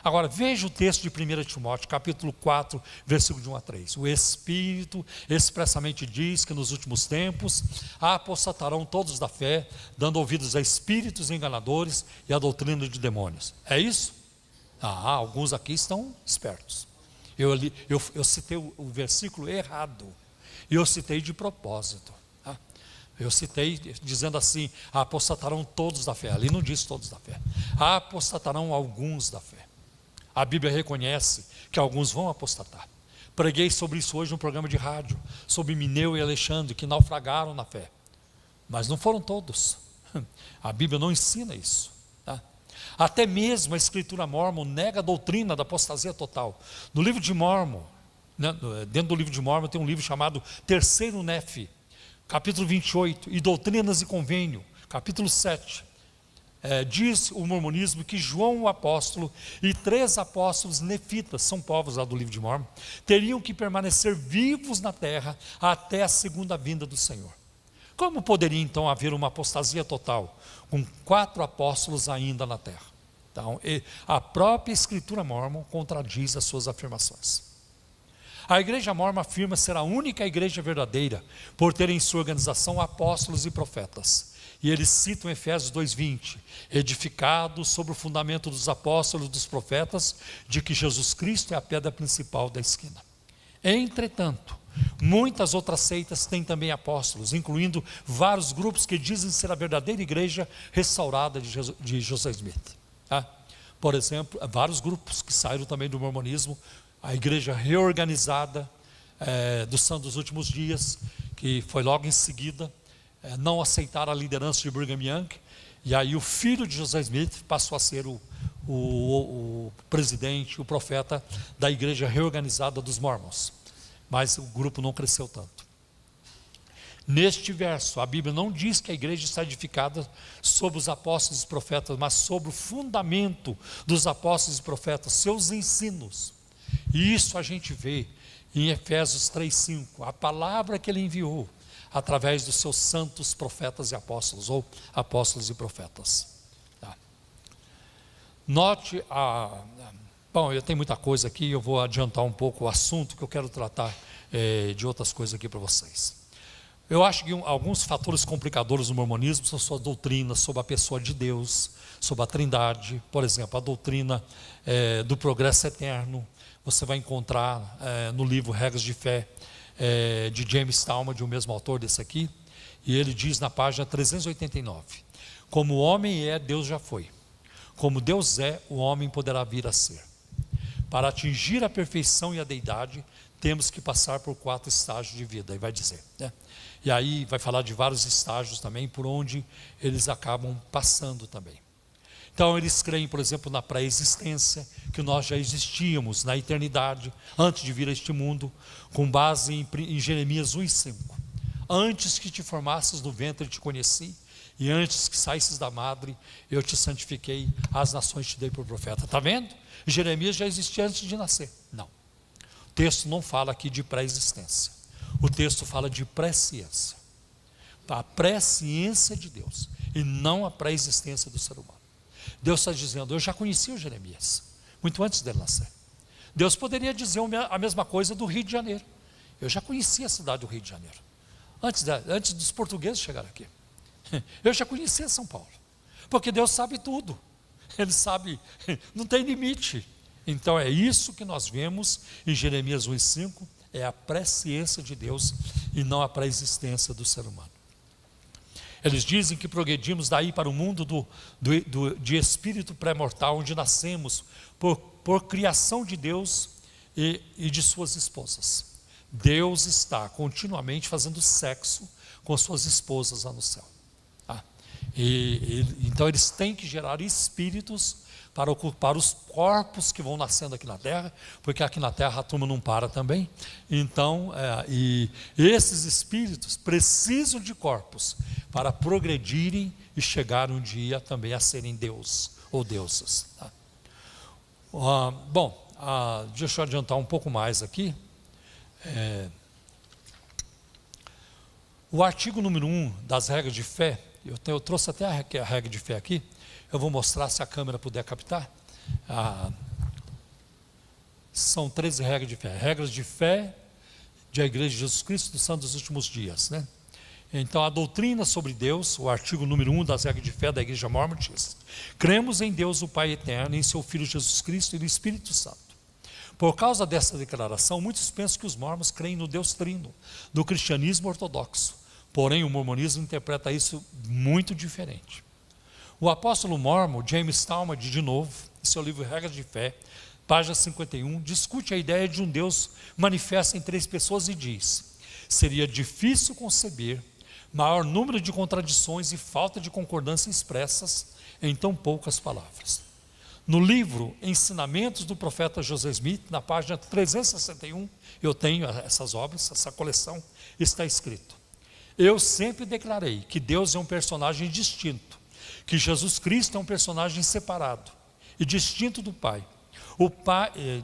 Agora veja o texto de 1 Timóteo capítulo 4, versículo de 1 a 3. O Espírito expressamente diz que nos últimos tempos apostatarão todos da fé, dando ouvidos a espíritos enganadores e a doutrina de demônios. É isso? Alguns aqui estão espertos. Eu citei o versículo errado. E eu citei de propósito. Eu citei dizendo assim: apostatarão todos da fé. Ali não diz todos da fé. Apostatarão alguns da fé. A Bíblia reconhece que alguns vão apostatar. Preguei sobre isso hoje no programa de rádio, sobre Mineu e Alexandre, que naufragaram na fé. Mas não foram todos. A Bíblia não ensina isso. Até mesmo a escritura mórmon nega a doutrina da apostasia total. No livro de Mórmon, dentro do livro de Mórmon tem um livro chamado Terceiro Nefe, capítulo 28, e Doutrinas e Convênio, capítulo 7. Diz o mormonismo que João o apóstolo e 3 apóstolos nefitas, são povos lá do livro de Mórmon, teriam que permanecer vivos na terra até a segunda vinda do Senhor. Como poderia então haver uma apostasia total com 4 apóstolos ainda na terra? Então, a própria escritura mórmon contradiz as suas afirmações. A igreja mórmon afirma ser a única igreja verdadeira por ter em sua organização apóstolos e profetas. E eles citam Efésios 2:20, edificado sobre o fundamento dos apóstolos e dos profetas, de que Jesus Cristo é a pedra principal da esquina. Entretanto, muitas outras seitas têm também apóstolos, incluindo vários grupos que dizem ser a verdadeira igreja restaurada de Joseph Smith. Por exemplo, vários grupos que saíram também do mormonismo, a igreja reorganizada dos Santos dos Últimos Dias, que foi logo em seguida, não aceitaram a liderança de Brigham Young, e aí o filho de Joseph Smith passou a ser o presidente, o profeta da igreja reorganizada dos Mormons. Mas o grupo não cresceu tanto. Neste verso, a Bíblia não diz que a igreja está edificada sobre os apóstolos e profetas, mas sobre o fundamento dos apóstolos e profetas, seus ensinos. E isso a gente vê em Efésios 3:5, a palavra que ele enviou através dos seus santos profetas e apóstolos, ou apóstolos e profetas. Note bom, eu tenho muita coisa aqui, eu vou adiantar um pouco o assunto que eu quero tratar de outras coisas aqui para vocês. Eu acho que alguns fatores complicadores do mormonismo são suas doutrinas sobre a pessoa de Deus, sobre a Trindade. Por exemplo, a doutrina do progresso eterno, você vai encontrar no livro Regras de Fé, de James Talmage, o mesmo autor desse aqui, e ele diz na página 389, como o homem é, Deus já foi. Como Deus é, o homem poderá vir a ser. Para atingir a perfeição e a deidade, temos que passar por 4 estágios de vida, aí vai dizer, E aí vai falar de vários estágios também, por onde eles acabam passando também. Então eles creem, por exemplo, na pré-existência, que nós já existíamos na eternidade, antes de vir a este mundo, com base em Jeremias 1:5. Antes que te formasses no ventre te conheci, e antes que saísses da madre, eu te santifiquei, as nações te dei por profeta. Está vendo? Jeremias já existia antes de nascer. Não. O texto não fala aqui de pré-existência. O texto fala de presciência. a presciência de Deus e não a pré-existência do ser humano. Deus está dizendo, eu já conhecia o Jeremias, muito antes dele nascer. Deus poderia dizer a mesma coisa do Rio de Janeiro. Eu já conhecia a cidade do Rio de Janeiro, antes dos portugueses chegarem aqui. Eu já conhecia São Paulo, porque Deus sabe tudo. Ele sabe, não tem limite. Então é isso que nós vemos em Jeremias 1,5, é a presciência de Deus e não a pré-existência do ser humano. Eles dizem que progredimos daí para o mundo de espírito pré-mortal, onde nascemos por criação de Deus e de suas esposas. Deus está continuamente fazendo sexo com suas esposas lá no céu. Então eles têm que gerar espíritos para ocupar os corpos que vão nascendo aqui na terra, porque aqui na terra a turma não para também. Então, e esses espíritos precisam de corpos para progredirem e chegar um dia também a serem Deus ou deusas. Deixa eu adiantar um pouco mais aqui. O artigo número 1 das regras de fé, eu trouxe até a regra de fé aqui, eu vou mostrar se a câmera puder captar. São 13 regras de fé. Regras de fé da Igreja de Jesus Cristo dos Santos dos Últimos Dias, né? Então, a doutrina sobre Deus, o artigo número 1 das regras de fé da Igreja Mórmon diz: cremos em Deus o Pai Eterno, em seu Filho Jesus Cristo e no Espírito Santo. Por causa dessa declaração, muitos pensam que os mormons creem no Deus Trino, no cristianismo ortodoxo. Porém, o mormonismo interpreta isso muito diferente. O apóstolo mormon, James Talmage, de novo, em seu livro Regras de Fé, página 51, discute a ideia de um Deus manifesto em 3 pessoas e diz: seria difícil conceber maior número de contradições e falta de concordância expressas em tão poucas palavras. No livro Ensinamentos do Profeta José Smith, na página 361, eu tenho essas obras, essa coleção, está escrito: eu sempre declarei que Deus é um personagem distinto, que Jesus Cristo é um personagem separado e distinto do Pai,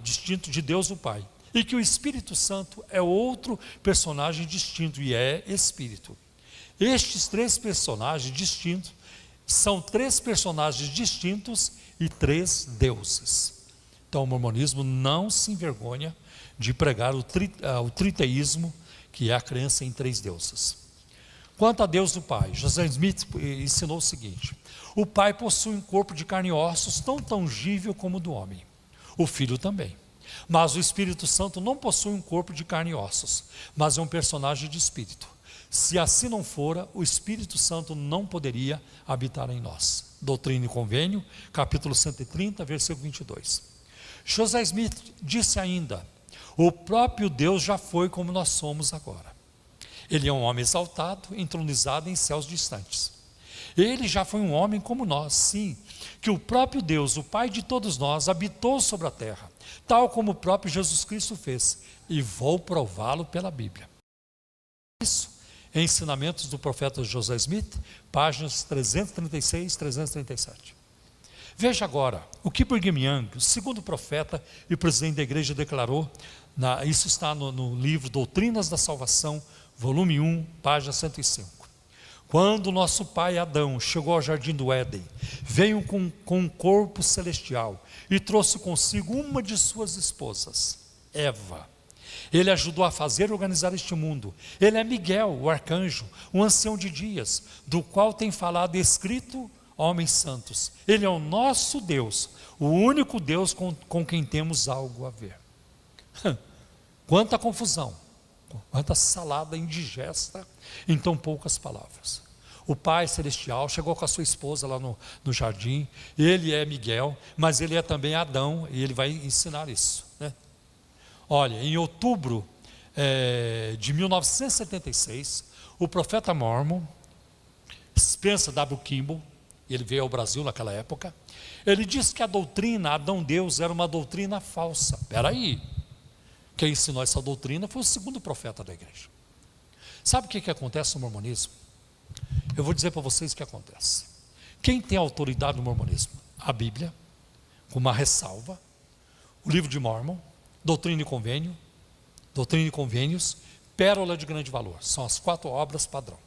distinto de Deus o Pai, e que o Espírito Santo é outro personagem distinto e é Espírito. Estes 3 personagens distintos são 3 personagens distintos e 3 deuses. Então o mormonismo não se envergonha de pregar o triteísmo, que é a crença em 3 deuses. Quanto a Deus do Pai, José Smith ensinou o seguinte: o Pai possui um corpo de carne e ossos tão tangível como o do homem, o Filho também. Mas o Espírito Santo não possui um corpo de carne e ossos, mas é um personagem de espírito. Se assim não fora, o Espírito Santo não poderia habitar em nós. Doutrina e Convênio, capítulo 130, versículo 22. José Smith disse ainda: o próprio Deus já foi como nós somos agora. Ele é um homem exaltado, entronizado em céus distantes. Ele já foi um homem como nós, sim, que o próprio Deus, o Pai de todos nós, habitou sobre a terra, tal como o próprio Jesus Cristo fez, e vou prová-lo pela Bíblia. Isso, Ensinamentos do Profeta José Smith, páginas 336 e 337. Veja agora o que Brigham Young, o segundo profeta e presidente da igreja, declarou. Isso está no livro Doutrinas da Salvação, volume 1, página 105. Quando nosso pai Adão chegou ao jardim do Éden, veio com um corpo celestial e trouxe consigo uma de suas esposas, Eva. Ele ajudou a fazer e organizar este mundo. Ele é Miguel, o arcanjo, o ancião de dias, do qual tem falado e escrito homens santos. Ele é o nosso Deus, o único Deus com quem temos algo a ver. Quanta confusão, quanta salada indigesta em tão poucas palavras. O Pai Celestial chegou com a sua esposa lá no jardim. Ele é Miguel, mas ele é também Adão, e ele vai ensinar isso, né? Olha, em outubro de 1976, o profeta mormon Spencer W. Kimball, ele veio ao Brasil naquela época, ele disse que a doutrina Adão-Deus era uma doutrina falsa. Espera aí, quem ensinou essa doutrina foi o segundo profeta da igreja. Sabe o que acontece no mormonismo? Eu vou dizer para vocês o que acontece. Quem tem autoridade no mormonismo? A Bíblia, com uma ressalva, o livro de Mórmon, Doutrina e Convênios, Pérola de Grande Valor. São as 4 obras padrão.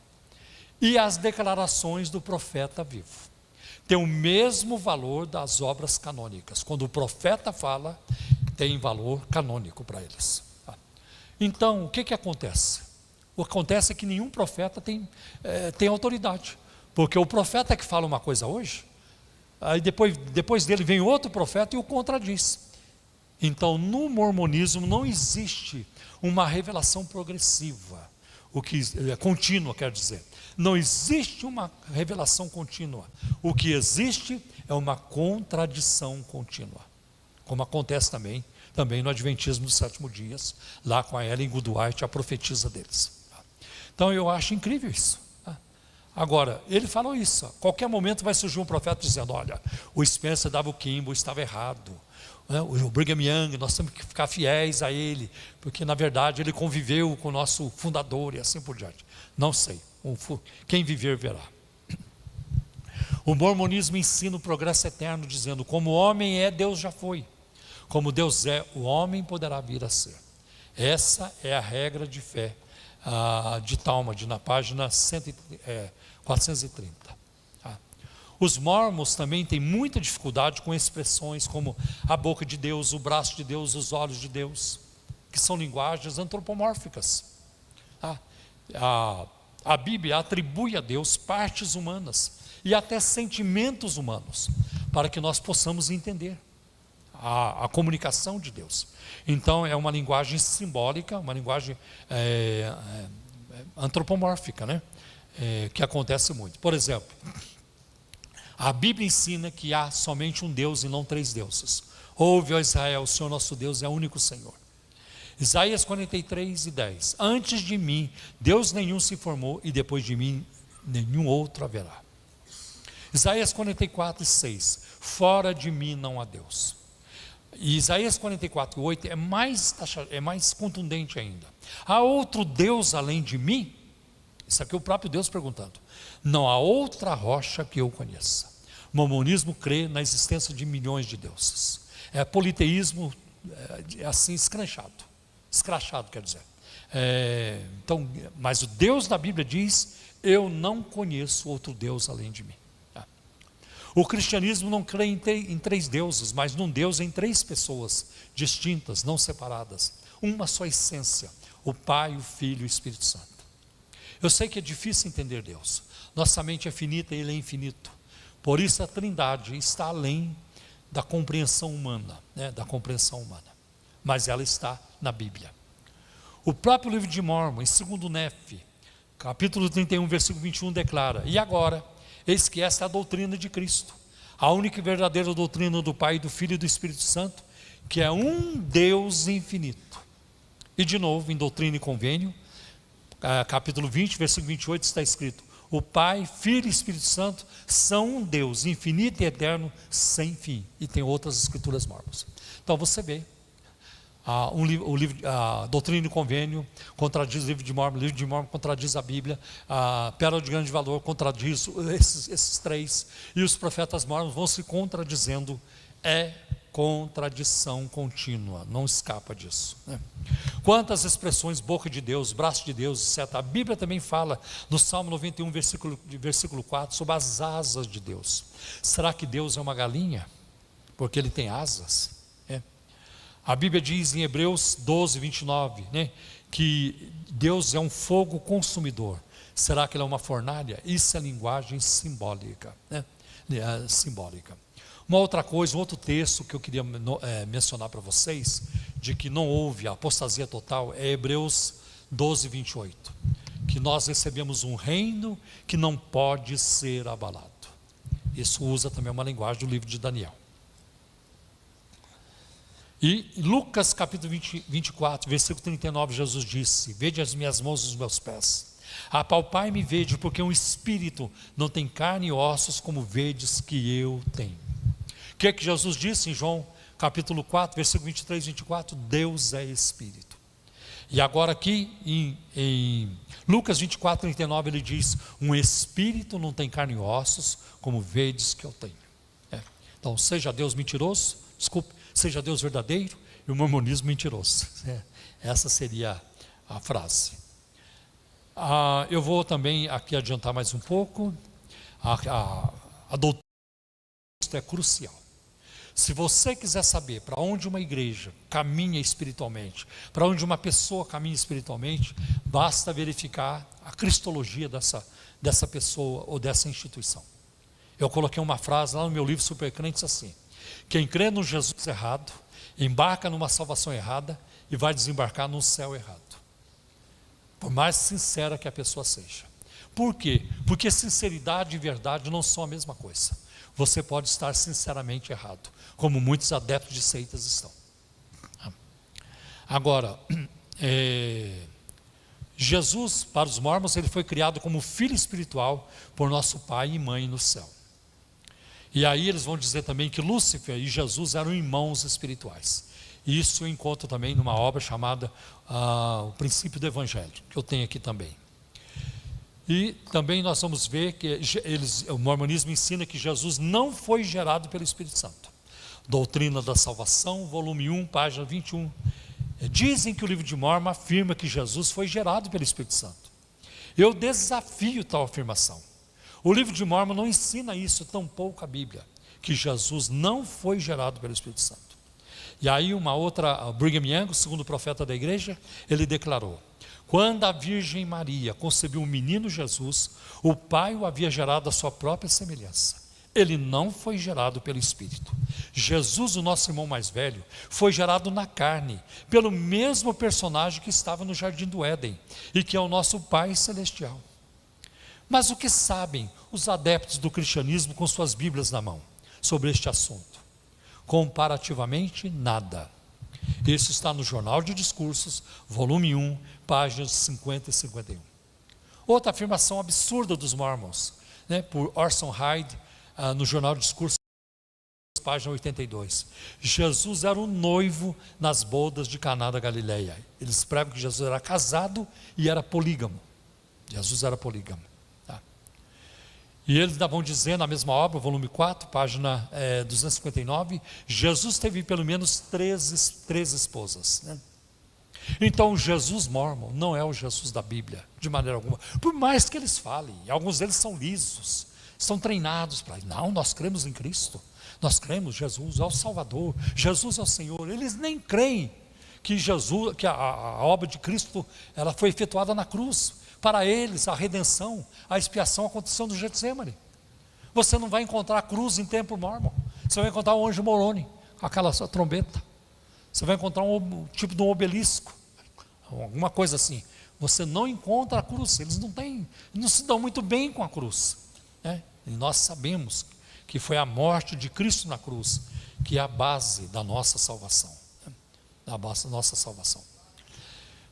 e as declarações do profeta vivo. Tem o mesmo valor das obras canônicas. Quando o profeta fala, tem valor canônico para eles. Então, o que acontece? O que acontece é que nenhum profeta tem autoridade. Porque o profeta que fala uma coisa hoje, aí depois dele vem outro profeta e o contradiz. Então, no mormonismo não existe uma revelação progressiva, o que é contínua, quer dizer. Não existe uma revelação contínua. O que existe é uma contradição contínua, como acontece também no Adventismo dos Sétimos Dias, lá com a Ellen Goodwhite, a profetisa deles. Então eu acho incrível isso. Agora, ele falou isso, a qualquer momento vai surgir um profeta dizendo, olha, o Spencer W. Kimball estava errado, o Brigham Young, nós temos que ficar fiéis a ele, porque na verdade ele conviveu com o nosso fundador e assim por diante. Não sei, quem viver verá. O mormonismo ensina o progresso eterno, dizendo, como o homem é, Deus já foi. Como Deus é, o homem poderá vir a ser. Essa é a regra de fé de Talmud, na página 430. Os mormons também têm muita dificuldade com expressões como a boca de Deus, o braço de Deus, os olhos de Deus, que são linguagens antropomórficas. A Bíblia atribui a Deus partes humanas e até sentimentos humanos, para que nós possamos entender a comunicação de Deus. Então é uma linguagem simbólica, uma linguagem antropomórfica, né? Que acontece muito. Por exemplo, a Bíblia ensina que há somente um Deus e não três deuses. Ouve, ó Israel, o Senhor nosso Deus é o único Senhor. Isaías 43:10. Antes de mim, Deus nenhum se formou, e depois de mim, nenhum outro haverá. Isaías 44:6. Fora de mim não há Deus. E Isaías 44:8 é mais contundente ainda. Há outro Deus além de mim? Isso aqui é o próprio Deus perguntando. Não há outra rocha que eu conheça. O mormonismo crê na existência de milhões de deuses. É politeísmo assim escrachado, quer dizer. Então, mas o Deus da Bíblia diz, eu não conheço outro Deus além de mim. O cristianismo não crê em três deuses, mas num Deus em três pessoas distintas, não separadas. Uma só essência, o Pai, o Filho e o Espírito Santo. Eu sei que é difícil entender Deus. Nossa mente é finita e Ele é infinito. Por isso a Trindade está além da compreensão humana, mas ela está na Bíblia. O próprio livro de Mórmon, em 2 Nefe, capítulo 31, versículo 21, declara, e agora, eis que esta é a doutrina de Cristo, a única e verdadeira doutrina do Pai, do Filho e do Espírito Santo, que é um Deus infinito. E de novo, em Doutrina e Convênio, capítulo 20, versículo 28, está escrito, o Pai, Filho e Espírito Santo são um Deus infinito e eterno, sem fim. E tem outras escrituras mormons. Então você vê, a Doutrina e Convênio contradiz o livro de Mórmon contradiz a Bíblia, a Pérola de Grande Valor contradiz esses três, e os profetas mormons vão se contradizendo, contradição contínua, não escapa disso, né? Quantas expressões, boca de Deus, braço de Deus, etc. A Bíblia também fala no Salmo 91, versículo 4, sobre as asas de Deus. Será que Deus é uma galinha? Porque Ele tem asas? A Bíblia diz em Hebreus 12, 29, né, que Deus é um fogo consumidor. Será que Ele é uma fornalha? Isso é linguagem simbólica, né? Simbólica. Uma outra coisa, um outro texto que eu queria mencionar para vocês, de que não houve a apostasia total, é Hebreus 12, 28, que nós recebemos um reino que não pode ser abalado. Isso usa também uma linguagem do livro de Daniel. E Lucas capítulo 24, versículo 39, Jesus disse, vede as minhas mãos e os meus pés, apalpai-me e vede, porque um espírito não tem carne e ossos como vedes que eu tenho. O que é que Jesus disse em João capítulo 4, versículo 23 e 24? Deus é espírito. E agora aqui em Lucas 24, 39 ele diz, um espírito não tem carne e ossos como vedes que eu tenho. Então seja Deus mentiroso, seja Deus verdadeiro e o mormonismo mentiroso. Essa seria a frase. Eu vou também aqui adiantar mais um pouco. A doutrina é crucial. Se você quiser saber para onde uma igreja caminha espiritualmente, para onde uma pessoa caminha espiritualmente, basta verificar a cristologia dessa pessoa ou dessa instituição. Eu coloquei uma frase lá no meu livro Supercrentes assim: quem crê no Jesus errado, embarca numa salvação errada e vai desembarcar num céu errado. Por mais sincera que a pessoa seja. Por quê? Porque sinceridade e verdade não são a mesma coisa. Você pode estar sinceramente errado, como muitos adeptos de seitas estão. Agora, Jesus, para os mormons, ele foi criado como filho espiritual por nosso pai e mãe no céu. E aí eles vão dizer também que Lúcifer e Jesus eram irmãos espirituais. Isso eu encontro também numa obra chamada O Princípio do Evangelho, que eu tenho aqui também. E também nós vamos ver que o mormonismo ensina que Jesus não foi gerado pelo Espírito Santo. Doutrina da Salvação, volume 1, página 21. Dizem que o livro de Mórmon afirma que Jesus foi gerado pelo Espírito Santo. Eu desafio tal afirmação. O livro de Mórmon não ensina isso, tampouco a Bíblia, que Jesus não foi gerado pelo Espírito Santo. E aí uma outra, Brigham Young, o segundo profeta da igreja, ele declarou: quando a Virgem Maria concebeu o menino Jesus, o Pai o havia gerado à sua própria semelhança. Ele não foi gerado pelo Espírito. Jesus, o nosso irmão mais velho, foi gerado na carne, pelo mesmo personagem que estava no Jardim do Éden, e que é o nosso Pai Celestial. Mas o que sabem os adeptos do cristianismo com suas Bíblias na mão sobre este assunto? Comparativamente, nada. Isso está no Jornal de Discursos, volume 1, páginas 50 e 51. Outra afirmação absurda dos Mormons, por Orson Hyde, no Jornal de Discursos, página 82. Jesus era o noivo nas bodas de Caná da Galileia. Eles pregam que Jesus era casado e era polígamo. Jesus era polígamo. E eles vão dizer na mesma obra, volume 4, página 259, Jesus teve pelo menos três esposas. Então o Jesus mormon não é o Jesus da Bíblia, de maneira alguma. Por mais que eles falem, alguns deles são lisos, são treinados para... Não, nós cremos em Cristo, nós cremos, Jesus é o Salvador, Jesus é o Senhor. Eles nem creem que Jesus, que a obra de Cristo, ela foi efetuada na cruz. Para eles, a redenção, a expiação aconteceu no Getsemane. Você não vai encontrar a cruz em templo mormon. Você vai encontrar um anjo Moroni, com aquela sua trombeta. Você vai encontrar um tipo de um obelisco, alguma coisa assim. Você não encontra a cruz. Eles não se dão muito bem com a cruz. E nós sabemos que foi a morte de Cristo na cruz que é a base da nossa salvação. Da nossa salvação.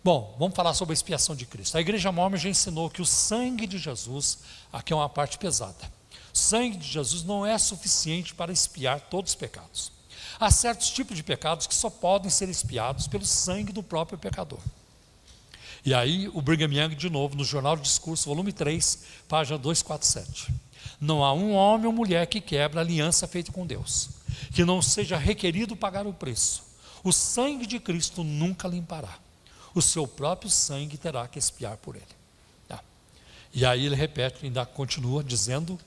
Bom, vamos falar sobre a expiação de Cristo. A igreja mormon já ensinou que o sangue de Jesus, aqui é uma parte pesada, o sangue de Jesus não é suficiente para expiar todos os pecados. Há certos tipos de pecados que só podem ser expiados pelo sangue do próprio pecador. E aí o Brigham Young, de novo, no Jornal de Discurso, volume 3, página 247. Não há um homem ou mulher que quebra a aliança feita com Deus, que não seja requerido pagar o preço. O sangue de Cristo nunca limpará. O seu próprio sangue terá que expiar por ele. E aí ele repete, ainda continua dizendo: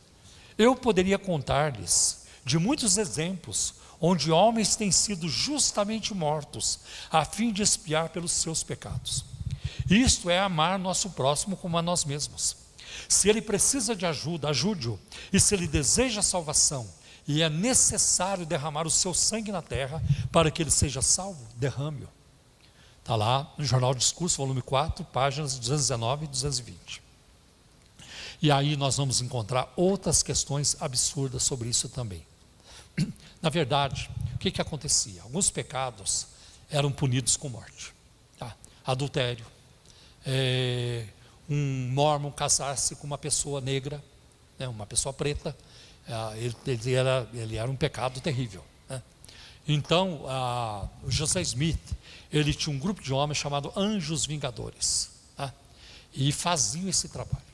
eu poderia contar-lhes de muitos exemplos onde homens têm sido justamente mortos a fim de expiar pelos seus pecados. Isto é amar nosso próximo como a nós mesmos. Se ele precisa de ajuda, ajude-o. E se ele deseja salvação e é necessário derramar o seu sangue na terra para que ele seja salvo, derrame-o. Está lá no Jornal de Discurso, volume 4, páginas 219 e 220. E aí nós vamos encontrar outras questões absurdas sobre isso também. Na verdade, o que acontecia? Alguns pecados eram punidos com morte. Adultério, um mormon casar-se com uma pessoa negra, uma pessoa preta, ele era um pecado terrível. Então, o José Smith, ele tinha um grupo de homens chamado Anjos Vingadores, e faziam esse trabalho.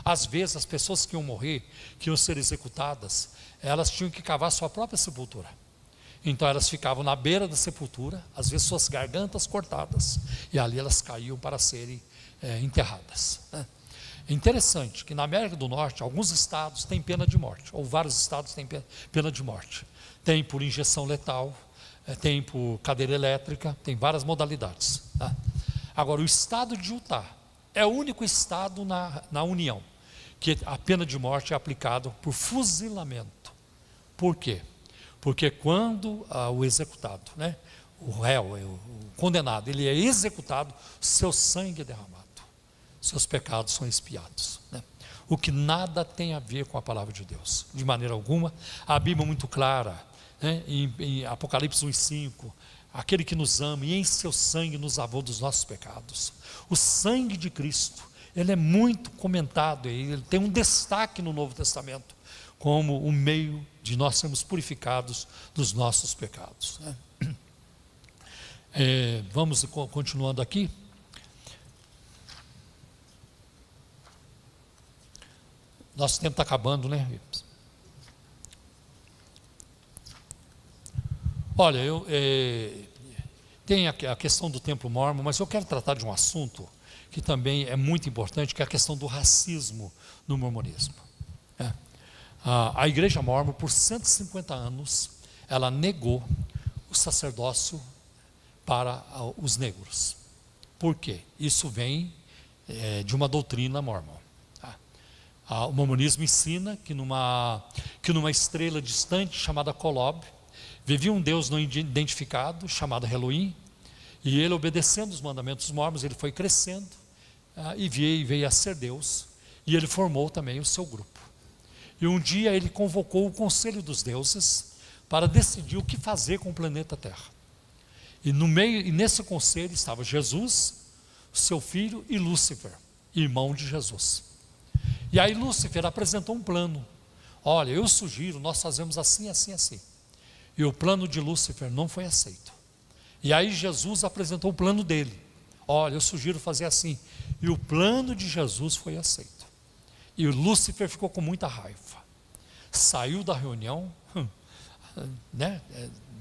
Às vezes, as pessoas que iam morrer, que iam ser executadas, elas tinham que cavar sua própria sepultura. Então, elas ficavam na beira da sepultura, às vezes suas gargantas cortadas, e ali elas caíam para serem enterradas. É interessante que na América do Norte, alguns estados têm pena de morte, ou vários estados têm pena de morte. Tem por injeção letal, tem por cadeira elétrica, tem várias modalidades. Agora, o estado de Utah é o único estado na União que a pena de morte é aplicada por fuzilamento. Por quê? Porque quando o executado, o réu, o condenado, ele é executado, seu sangue é derramado. Seus pecados são expiados. O que nada tem a ver com a palavra de Deus, de maneira alguma. A Bíblia é muito clara, em Apocalipse 1:5, aquele que nos ama e em seu sangue nos lavou dos nossos pecados. O sangue de Cristo, ele é muito comentado, ele tem um destaque no Novo Testamento, como o meio de nós sermos purificados dos nossos pecados. Vamos continuando aqui. Nosso tempo está acabando, Olha, tem a questão do templo mórmon, mas eu quero tratar de um assunto que também é muito importante, que é a questão do racismo no mormonismo. A igreja mórmon, por 150 anos, ela negou o sacerdócio para os negros. Por quê? Isso vem de uma doutrina mórmon. O mormonismo ensina que numa estrela distante chamada Kolob, vivia um Deus não identificado, chamado Elohim, e ele, obedecendo os mandamentos mórmons, ele foi crescendo, e veio a ser Deus, e ele formou também o seu grupo. E um dia ele convocou o conselho dos deuses para decidir o que fazer com o planeta Terra. E nesse conselho estava Jesus, seu filho, e Lúcifer, irmão de Jesus. E aí Lúcifer apresentou um plano. Olha, eu sugiro, nós fazemos assim, assim, assim. E o plano de Lúcifer não foi aceito. E aí Jesus apresentou o plano dele. Olha, eu sugiro fazer assim. E o plano de Jesus foi aceito. E o Lúcifer ficou com muita raiva. Saiu da reunião,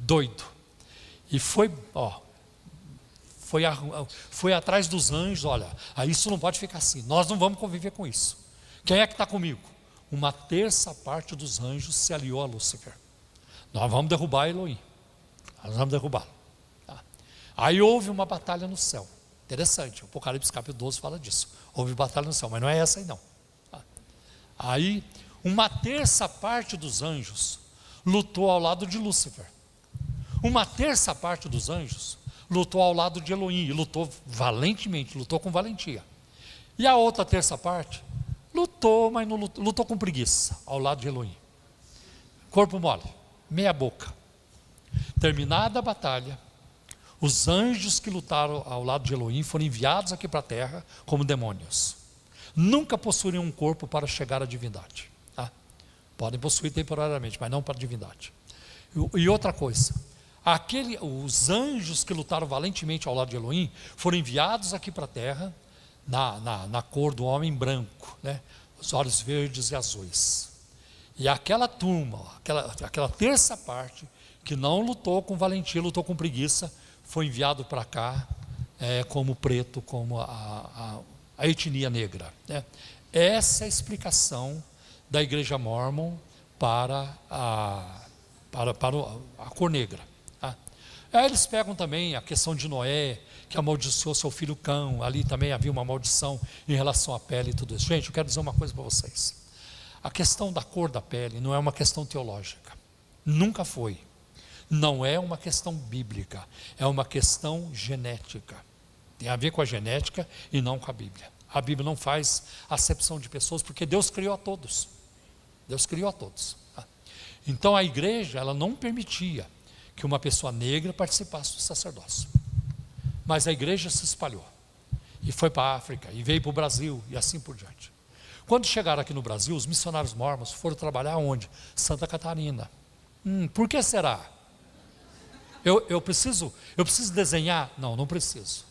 doido. E foi atrás dos anjos. Olha, isso não pode ficar assim. Nós não vamos conviver com isso. Quem é que está comigo? Uma terça parte dos anjos se aliou a Lúcifer. Nós vamos derrubar Elohim. Nós vamos derrubá-lo. Aí houve uma batalha no céu. Interessante, o Apocalipse capítulo 12 fala disso. Houve batalha no céu, mas não é essa aí não. Aí, uma terça parte dos anjos lutou ao lado de Lúcifer. Uma terça parte dos anjos lutou ao lado de Elohim. E lutou valentemente, lutou com valentia. E a outra terça parte lutou, mas não lutou com preguiça, ao lado de Elohim. Corpo mole, meia boca. Terminada a batalha, os anjos que lutaram ao lado de Elohim foram enviados aqui para a terra como demônios. Nunca possuíram um corpo para chegar à divindade. Podem possuir temporariamente, mas não para a divindade. E outra coisa, os anjos que lutaram valentemente ao lado de Elohim foram enviados aqui para a terra na cor do homem branco, os olhos verdes e azuis. E aquela turma, aquela terça parte que não lutou com valentia, lutou com preguiça, foi enviado para cá como preto, como a etnia negra. Essa é a explicação da igreja mórmon para a cor negra. Aí eles pegam também a questão de Noé, que amaldiçoou seu filho Cão. Ali também havia uma maldição em relação à pele e tudo isso. Gente, eu quero dizer uma coisa para vocês. A questão da cor da pele não é uma questão teológica. Nunca foi. Não é uma questão bíblica. É uma questão genética. Tem a ver com a genética e não com a Bíblia. A Bíblia não faz acepção de pessoas, porque Deus criou a todos. Deus criou a todos. Então a igreja, ela não permitia que uma pessoa negra participasse do sacerdócio. Mas a igreja se espalhou. E foi para a África, e veio para o Brasil, e assim por diante. Quando chegaram aqui no Brasil, os missionários mórmons foram trabalhar onde? Santa Catarina. Por que será? Eu preciso desenhar? Não preciso.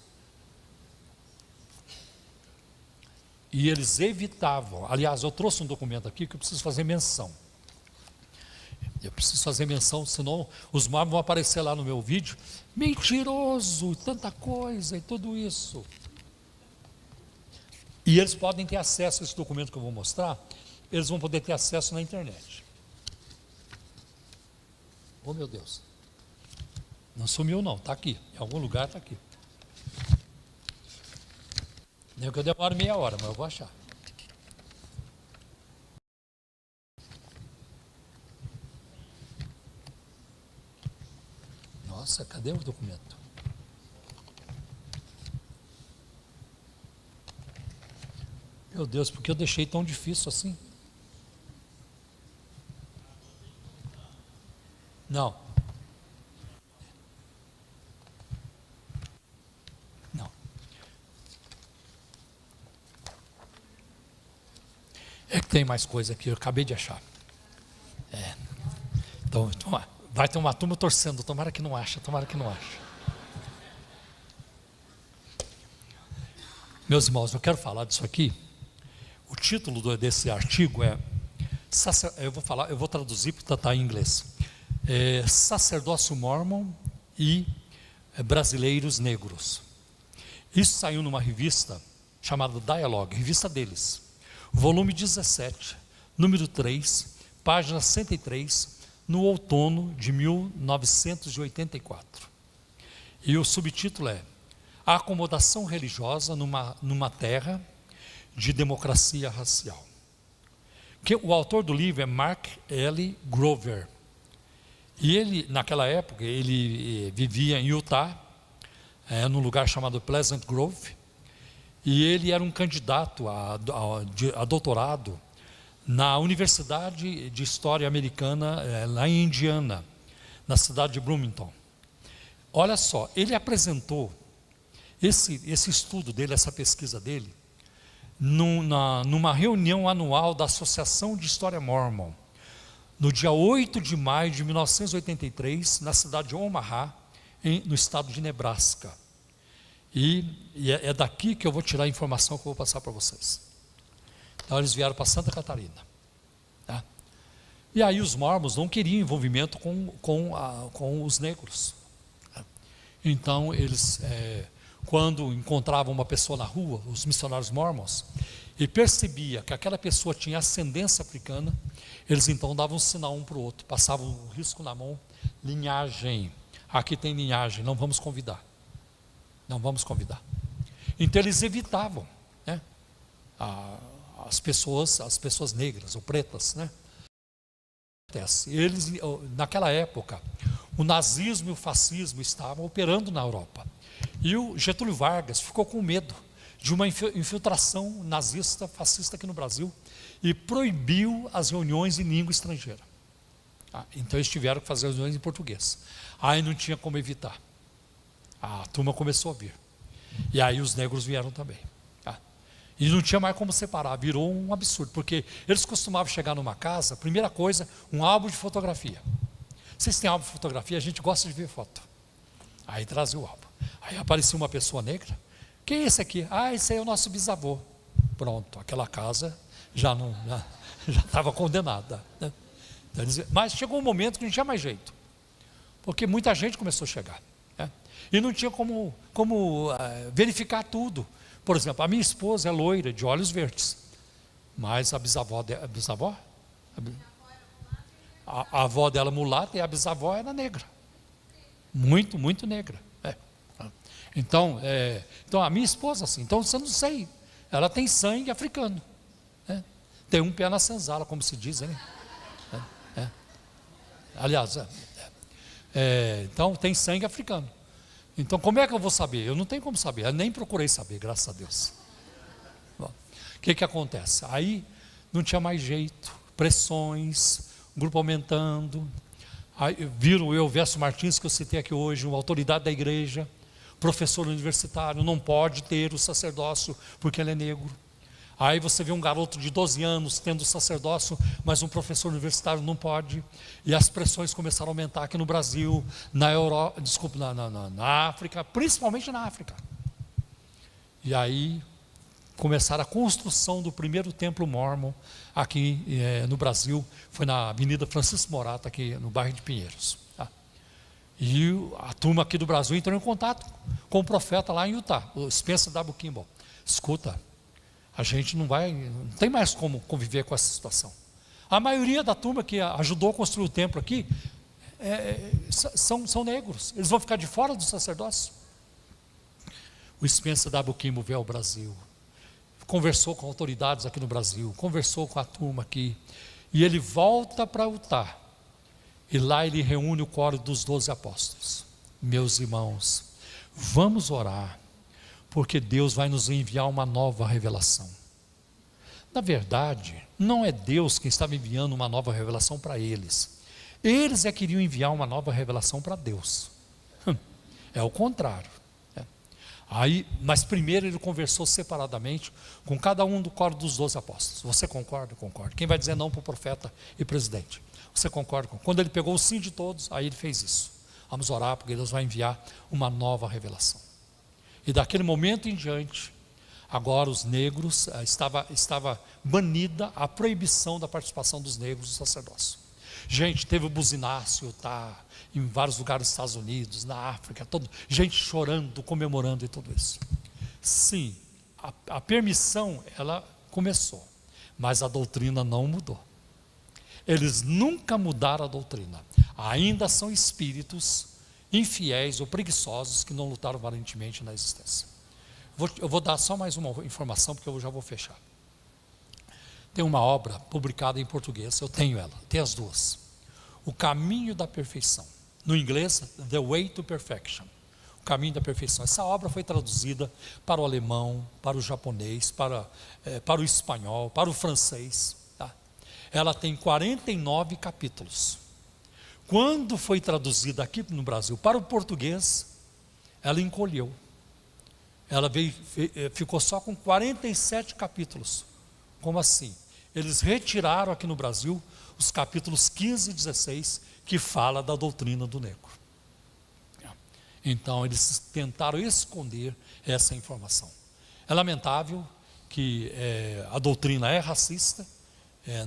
E eles evitavam. Aliás, eu trouxe um documento aqui que eu preciso fazer menção. Eu preciso fazer menção, senão os mármores vão aparecer lá no meu vídeo. Mentiroso, tanta coisa e tudo isso. E eles podem ter acesso a esse documento que eu vou mostrar, eles vão poder ter acesso na internet. Oh, meu Deus. Não sumiu não, está aqui. Em algum lugar está aqui. Nem que eu demore meia hora, mas eu vou achar. Nossa, cadê o documento? Meu Deus, por que eu deixei tão difícil assim? Não. Não. É que tem mais coisa aqui, eu acabei de achar. Então, vai ter uma turma torcendo, tomara que não acha, tomara que não acha. Meus irmãos, eu quero falar disso aqui. O título desse artigo é, eu vou traduzir porque está em inglês. Sacerdócio Mórmon e Brasileiros Negros. Isso saiu numa revista chamada Dialogue, revista deles. Volume 17, número 3, página 103, no outono de 1984. E o subtítulo é A Acomodação Religiosa numa Terra de Democracia Racial. O autor do livro é Mark L. Grover. E ele, naquela época, ele vivia em Utah, num lugar chamado Pleasant Grove, e ele era um candidato a doutorado na Universidade de História Americana, lá em Indiana, na cidade de Bloomington. Olha só, ele apresentou esse estudo dele, essa pesquisa dele, numa reunião anual da Associação de História Mormon, no dia 8 de maio de 1983, na cidade de Omaha, no estado de Nebraska. E é daqui que eu vou tirar a informação que eu vou passar para vocês. Então eles vieram para Santa Catarina. Tá? E aí os mormons não queriam envolvimento com os negros. Tá? Então eles, quando encontravam uma pessoa na rua, os missionários mormons, e percebia que aquela pessoa tinha ascendência africana, eles então davam um sinal um para o outro, passavam um risco na mão, linhagem, aqui tem linhagem, não vamos convidar. Não vamos convidar. Então eles evitavam, né, as pessoas negras ou pretas, né? Eles, naquela época, o nazismo e o fascismo estavam operando na Europa. E o Getúlio Vargas ficou com medo de uma infiltração nazista, fascista aqui no Brasil, e proibiu as reuniões em língua estrangeira. Então eles tiveram que fazer as reuniões em português. Aí não tinha como evitar. A turma começou a vir. E aí os negros vieram também. E não tinha mais como separar, virou um absurdo, porque eles costumavam chegar numa casa, primeira coisa, um álbum de fotografia. Vocês têm álbum de fotografia? A gente gosta de ver foto. Aí trazia o álbum. Aí aparecia uma pessoa negra. Quem é esse aqui? Esse aí é o nosso bisavô. Pronto, aquela casa já estava condenada. Né? Então, mas chegou um momento que não tinha mais jeito, porque muita gente começou a chegar. Né? E não tinha como verificar tudo. Por exemplo, a minha esposa é loira, de olhos verdes, mas a avó dela mulata e a bisavó era negra. Muito, muito negra. Então a minha esposa assim, então você não sei, ela tem sangue africano, né? Tem um pé na senzala, como se diz, né? Aliás, então tem sangue africano. Então como é que eu vou saber? Eu não tenho como saber, eu nem procurei saber, graças a Deus. Bom, o que acontece? Aí não tinha mais jeito, pressões, grupo aumentando. Aí viram o Elvésio Martins, que eu citei aqui hoje, uma autoridade da igreja, professor universitário, não pode ter o sacerdócio porque ele é negro. Aí você vê um garoto de 12 anos tendo sacerdócio, mas um professor universitário não pode. E as pressões começaram a aumentar aqui no Brasil, na Europa, na África, principalmente na África. E aí começaram a construção do primeiro templo mórmon aqui no Brasil, foi na Avenida Francisco Morata, aqui no bairro de Pinheiros. E a turma aqui do Brasil entrou em contato com o profeta lá em Utah, o Spencer W. Kimball. Escuta, A gente não tem mais como conviver com essa situação. A maioria da turma que ajudou a construir o templo aqui são negros. Eles vão ficar de fora do sacerdócio. O Spencer W. Kimball veio ao Brasil, conversou com autoridades aqui no Brasil, conversou com a turma aqui, e ele volta para Utah, e lá ele reúne o coro dos 12 apóstolos. Meus irmãos, vamos orar, porque Deus vai nos enviar uma nova revelação. Na verdade, não é Deus quem estava enviando uma nova revelação para eles. Eles queriam enviar uma nova revelação para Deus. É o contrário. Mas primeiro ele conversou separadamente com cada um do coro dos 12 apóstolos. Você concorda? Concordo. Quem vai dizer não para o profeta e presidente? Você concorda? Quando ele pegou o sim de todos, aí ele fez isso. Vamos orar, porque Deus vai enviar uma nova revelação. E daquele momento em diante, agora os negros, estava banida a proibição da participação dos negros no sacerdócio. Gente, teve o buzinaço, tá, em vários lugares dos Estados Unidos, na África, gente chorando, comemorando e tudo isso. Sim, a permissão, ela começou, mas a doutrina não mudou. Eles nunca mudaram a doutrina. Ainda são espíritos infiéis ou preguiçosos que não lutaram valentemente na existência. Eu vou dar só mais uma informação, porque eu já vou fechar. Tem uma obra publicada em português, eu tenho ela, tem as duas. O Caminho da Perfeição. No inglês, The Way to Perfection. O Caminho da Perfeição. Essa obra foi traduzida para o alemão, para o japonês, para o espanhol, para o francês. Tá? Ela tem 49 capítulos. Quando foi traduzida aqui no Brasil para o português, ela encolheu. Ela ficou só com 47 capítulos. Como assim? Eles retiraram aqui no Brasil os capítulos 15 e 16, que fala da doutrina do negro. Então eles tentaram esconder essa informação. É lamentável que a doutrina é racista.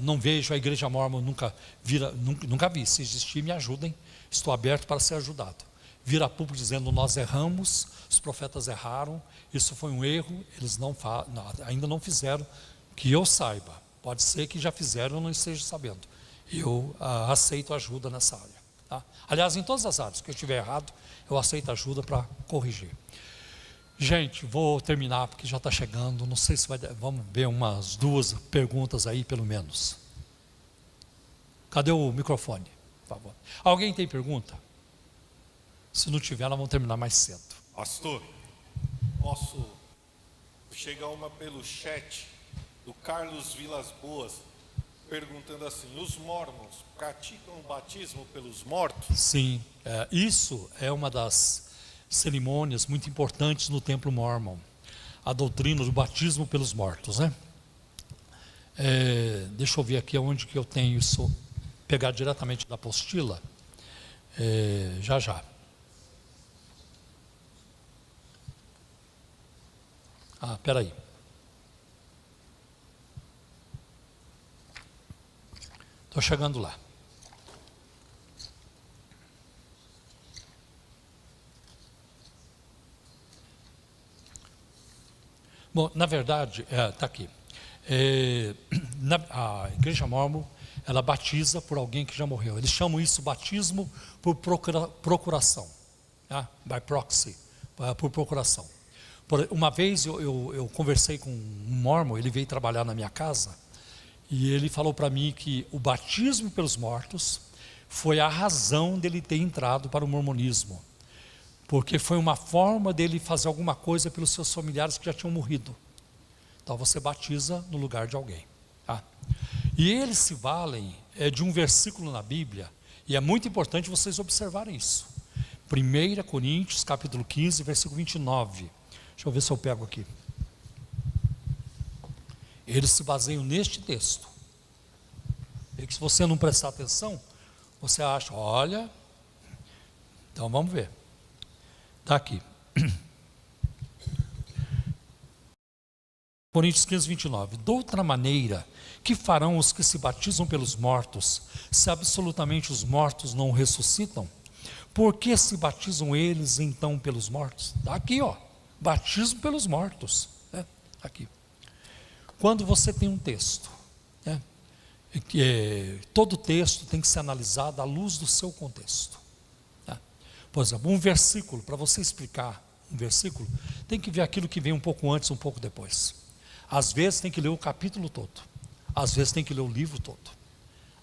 Não vejo a igreja mórmon, nunca vi. Se existir, me ajudem, estou aberto para ser ajudado. Vir a público dizendo: nós erramos, os profetas erraram, isso foi um erro, eles ainda não fizeram, que eu saiba. Pode ser que já fizeram e eu não esteja sabendo. Eu aceito ajuda nessa área. Tá? Aliás, em todas as áreas que eu estiver errado, eu aceito ajuda para corrigir. Gente, vou terminar porque já está chegando. Não sei se vamos ver umas 2 perguntas aí, pelo menos. Cadê o microfone, por favor? Alguém tem pergunta? Se não tiver, nós vamos terminar mais cedo. Pastor, posso chegar uma pelo chat do Carlos Vilas Boas, perguntando assim: os mórmons praticam o batismo pelos mortos? Sim, isso é uma das cerimônias muito importantes no templo mórmon. A doutrina do batismo pelos mortos, né? Deixa eu ver aqui onde que eu tenho isso, pegar diretamente da apostila. Já. Espera aí. Estou chegando lá. Bom, na verdade, está aqui. A igreja mórmon, ela batiza por alguém que já morreu. Eles chamam isso batismo por procuração. By proxy, por procuração. Uma vez eu conversei com um mórmon, ele veio trabalhar na minha casa, e ele falou para mim que o batismo pelos mortos foi a razão dele ter entrado para o mormonismo, porque foi uma forma dele fazer alguma coisa pelos seus familiares que já tinham morrido. Então você batiza no lugar de alguém. Tá? E eles se valem de um versículo na Bíblia, e é muito importante vocês observarem isso. 1 Coríntios, capítulo 15, versículo 29. Deixa eu ver se eu pego aqui. Eles se baseiam neste texto. E que se você não prestar atenção, você acha, olha, então vamos ver. Está aqui. Coríntios 15, 29. De outra maneira, que farão os que se batizam pelos mortos, se absolutamente os mortos não ressuscitam? Por que se batizam eles então pelos mortos? Está aqui, ó. Batismo pelos mortos. Aqui. Quando você tem um texto, né, todo texto tem que ser analisado à luz do seu contexto. Né? Por exemplo, um versículo, para você explicar um versículo, tem que ver aquilo que vem um pouco antes, um pouco depois. Às vezes tem que ler o capítulo todo, às vezes tem que ler o livro todo.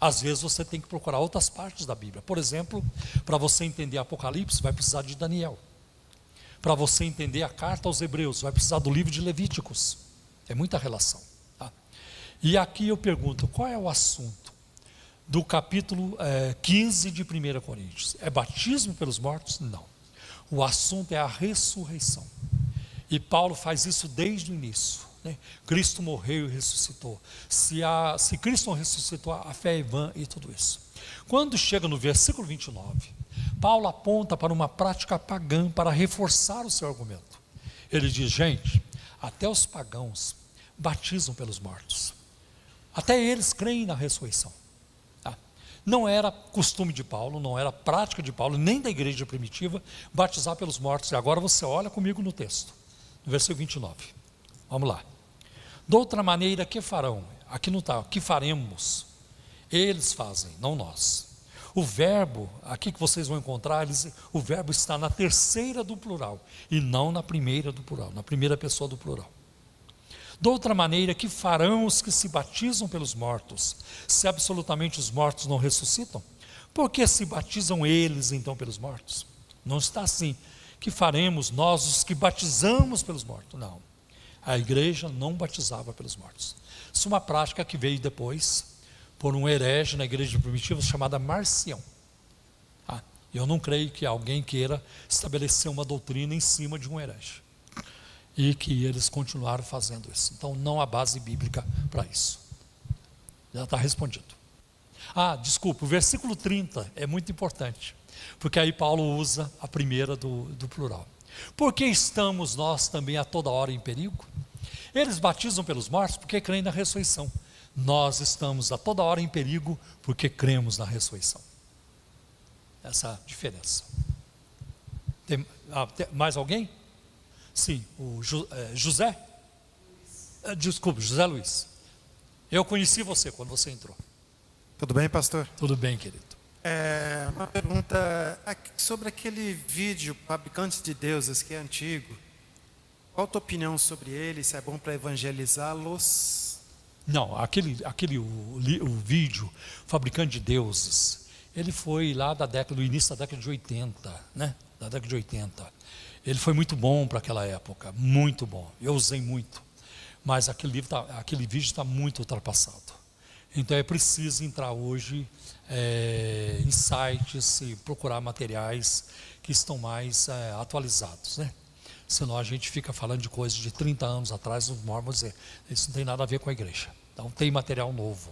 Às vezes você tem que procurar outras partes da Bíblia. Por exemplo, para você entender Apocalipse, vai precisar de Daniel. Para você entender a carta aos Hebreus, vai precisar do livro de Levíticos. É muita relação. Tá? E aqui eu pergunto, qual é o assunto do capítulo 15 de 1 Coríntios? É batismo pelos mortos? Não. O assunto é a ressurreição. E Paulo faz isso desde o início. Né? Cristo morreu e ressuscitou. Se Cristo não ressuscitou, a fé é vã e tudo isso. Quando chega no versículo 29, Paulo aponta para uma prática pagã para reforçar o seu argumento. Ele diz, gente, até os pagãos batizam pelos mortos. Até eles creem na ressurreição. Tá? Não era costume de Paulo, não era prática de Paulo, nem da igreja primitiva, batizar pelos mortos. E agora você olha comigo no texto, no versículo 29. Vamos lá. De outra maneira, que farão? Aqui não está, que faremos? Eles fazem, não nós. O verbo, aqui que vocês vão encontrar, o verbo está na terceira do plural, e não na primeira do plural, na primeira pessoa do plural. De outra maneira, que farão os que se batizam pelos mortos, se absolutamente os mortos não ressuscitam? Por que se batizam eles então pelos mortos? Não está assim, que faremos nós os que batizamos pelos mortos? Não. A igreja não batizava pelos mortos. Isso é uma prática que veio depois por um herege na igreja primitiva chamada Marcião. Eu não creio que alguém queira estabelecer uma doutrina em cima de um herege. E que eles continuaram fazendo isso. Então não há base bíblica para isso. Já está respondido. Desculpa, o versículo 30 é muito importante. Porque aí Paulo usa a primeira do plural. Porque estamos nós também a toda hora em perigo? Eles batizam pelos mortos porque creem na ressurreição. Nós estamos a toda hora em perigo porque cremos na ressurreição. Essa é a diferença. Tem mais alguém? Sim, o José? Desculpe, José Luiz. Eu conheci você quando você entrou. Tudo bem, pastor? Tudo bem, querido. Uma pergunta sobre aquele vídeo Fabricantes de Deuses, que é antigo. Qual a tua opinião sobre ele? Se é bom para evangelizá-los? Não, o vídeo Fabricante de Deuses, ele foi lá do início da década de 80, né? Da década de 80. Ele foi muito bom para aquela época, muito bom. Eu usei muito, mas aquele vídeo está muito ultrapassado. Então é preciso entrar hoje em sites e procurar materiais que estão mais atualizados, né? Senão a gente fica falando de coisas de 30 anos atrás, os mormons dizem, isso não tem nada a ver com a igreja. Então tem material novo.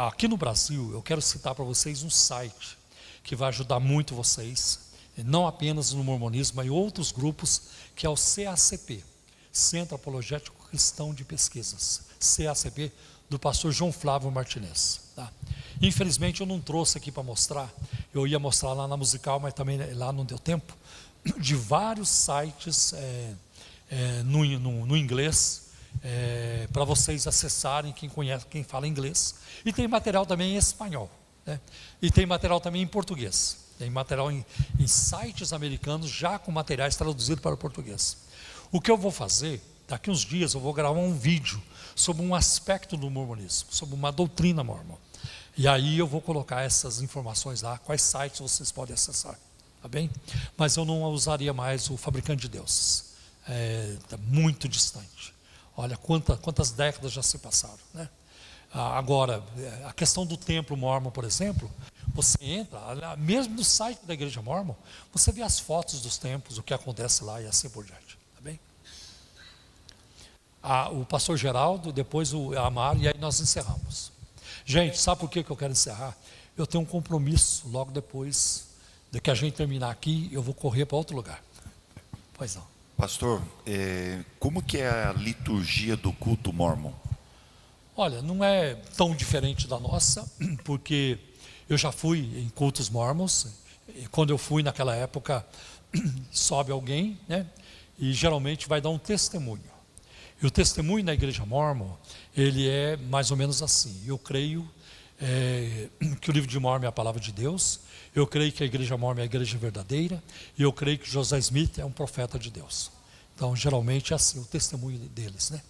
Aqui no Brasil, eu quero citar para vocês um site que vai ajudar muito vocês, não apenas no mormonismo, mas em outros grupos, que é o CACP, Centro Apologético Cristão de Pesquisas, CACP, do pastor João Flávio Martinez. Tá? Infelizmente eu não trouxe aqui para mostrar, eu ia mostrar lá na musical, mas também lá não deu tempo, de vários sites no inglês, para vocês acessarem, quem fala inglês, e tem material também em espanhol, né? E tem material também em português, tem material em sites americanos já com materiais traduzidos para o português. O que eu vou fazer, daqui uns dias eu vou gravar um vídeo sobre um aspecto do mormonismo, sobre uma doutrina mormon, e aí eu vou colocar essas informações lá, quais sites vocês podem acessar. Tá bem? Mas eu não usaria mais o Fabricante de Deuses. Está muito distante. Olha quantas décadas já se passaram, né? Agora, a questão do templo mormon, por exemplo, você entra, mesmo no site da igreja mormon, você vê as fotos dos templos, o que acontece lá e assim por diante. Tá bem? O pastor Geraldo, depois o Amaro, e aí nós encerramos. Gente, sabe por que eu quero encerrar? Eu tenho um compromisso logo depois de que a gente terminar aqui, eu vou correr para outro lugar. Pois não. Pastor, como que é a liturgia do culto mormon? Olha, não é tão diferente da nossa, porque eu já fui em cultos mormons, e quando eu fui naquela época, sobe alguém, né? E geralmente vai dar um testemunho. E o testemunho na igreja mórmon, ele é mais ou menos assim. Eu creio que o livro de Mórmon é a palavra de Deus. Eu creio que a igreja mórmon é a igreja verdadeira. E eu creio que José Smith é um profeta de Deus. Então, geralmente é assim o testemunho deles, né?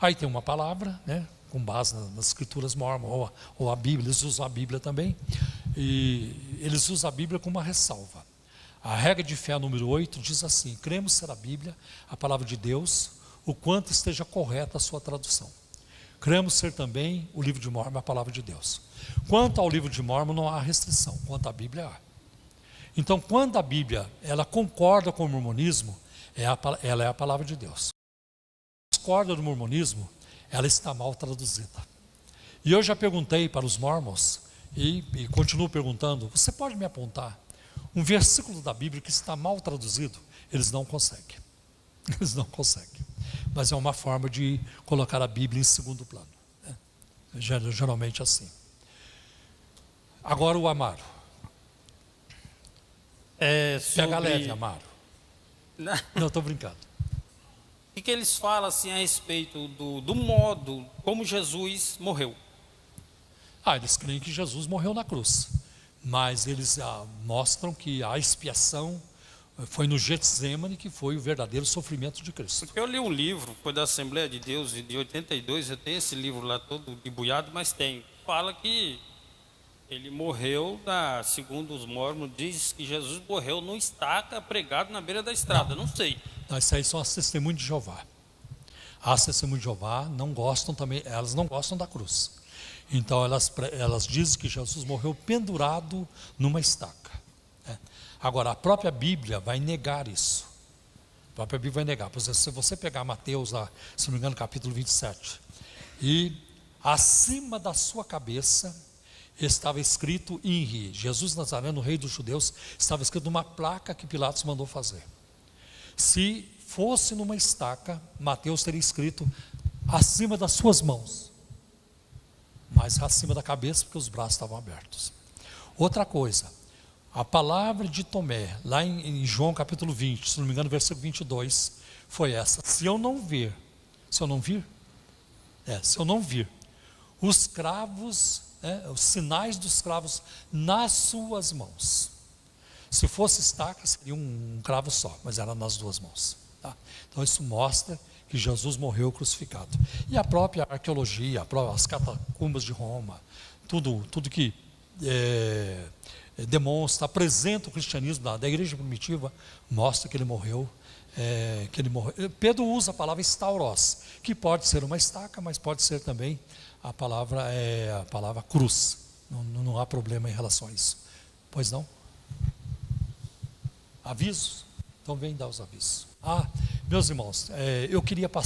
Aí tem uma palavra, né, com base nas escrituras mórmon, ou a Bíblia. Eles usam a Bíblia também. E eles usam a Bíblia com uma ressalva. A regra de fé número 8 diz assim: cremos ser a Bíblia, a palavra de Deus, o quanto esteja correta a sua tradução. Cremos ser também o livro de Mórmon, a palavra de Deus. Quanto ao livro de Mórmon não há restrição, quanto à Bíblia há. Então, quando a Bíblia ela concorda com o mormonismo, ela é a palavra de Deus. Se discorda do mormonismo, ela está mal traduzida. E eu já perguntei para os mormons, e continuo perguntando: você pode me apontar um versículo da Bíblia que está mal traduzido? Eles não conseguem. Eles não conseguem. Mas é uma forma de colocar a Bíblia em segundo plano, né? Geralmente assim. Agora o Amaro. Pega leve, Amaro. Não, estou brincando. O que eles falam assim a respeito do modo como Jesus morreu? Eles creem que Jesus morreu na cruz. Mas eles mostram que a expiação foi no Getsemane, que foi o verdadeiro sofrimento de Cristo. Porque eu li um livro, foi da Assembleia de Deus, de 82, eu tenho esse livro lá todo debulhado, mas tem. Fala que ele morreu, segundo os mormons, diz que Jesus morreu numa estaca pregado na beira da estrada, não sei. Isso aí são as testemunhas de Jeová. As testemunhas de Jeová não gostam também, elas não gostam da cruz. Então elas dizem que Jesus morreu pendurado numa estaca. Agora, a própria Bíblia vai negar isso. A própria Bíblia vai negar. Por exemplo, se você pegar Mateus, se não me engano, capítulo 27, e acima da sua cabeça estava escrito INRI, Jesus Nazareno, Rei dos Judeus, estava escrito numa placa que Pilatos mandou fazer. Se fosse numa estaca, Mateus teria escrito acima das suas mãos, mas acima da cabeça, porque os braços estavam abertos. Outra coisa, a palavra de Tomé, lá em João capítulo 20, se não me engano, versículo 22, foi essa: se eu não vir os cravos, os sinais dos cravos nas suas mãos. Se fosse estaca, seria um cravo só, mas era nas duas mãos. Tá? Então isso mostra que Jesus morreu crucificado. E a própria arqueologia, as catacumbas de Roma, tudo que demonstra, apresenta o cristianismo da igreja primitiva, mostra que ele morreu. Pedro usa a palavra stauros, que pode ser uma estaca, mas pode ser também a palavra cruz. Não há problema em relação a isso. Pois não? Avisos? Então vem dar os avisos. Meus irmãos, eu queria passar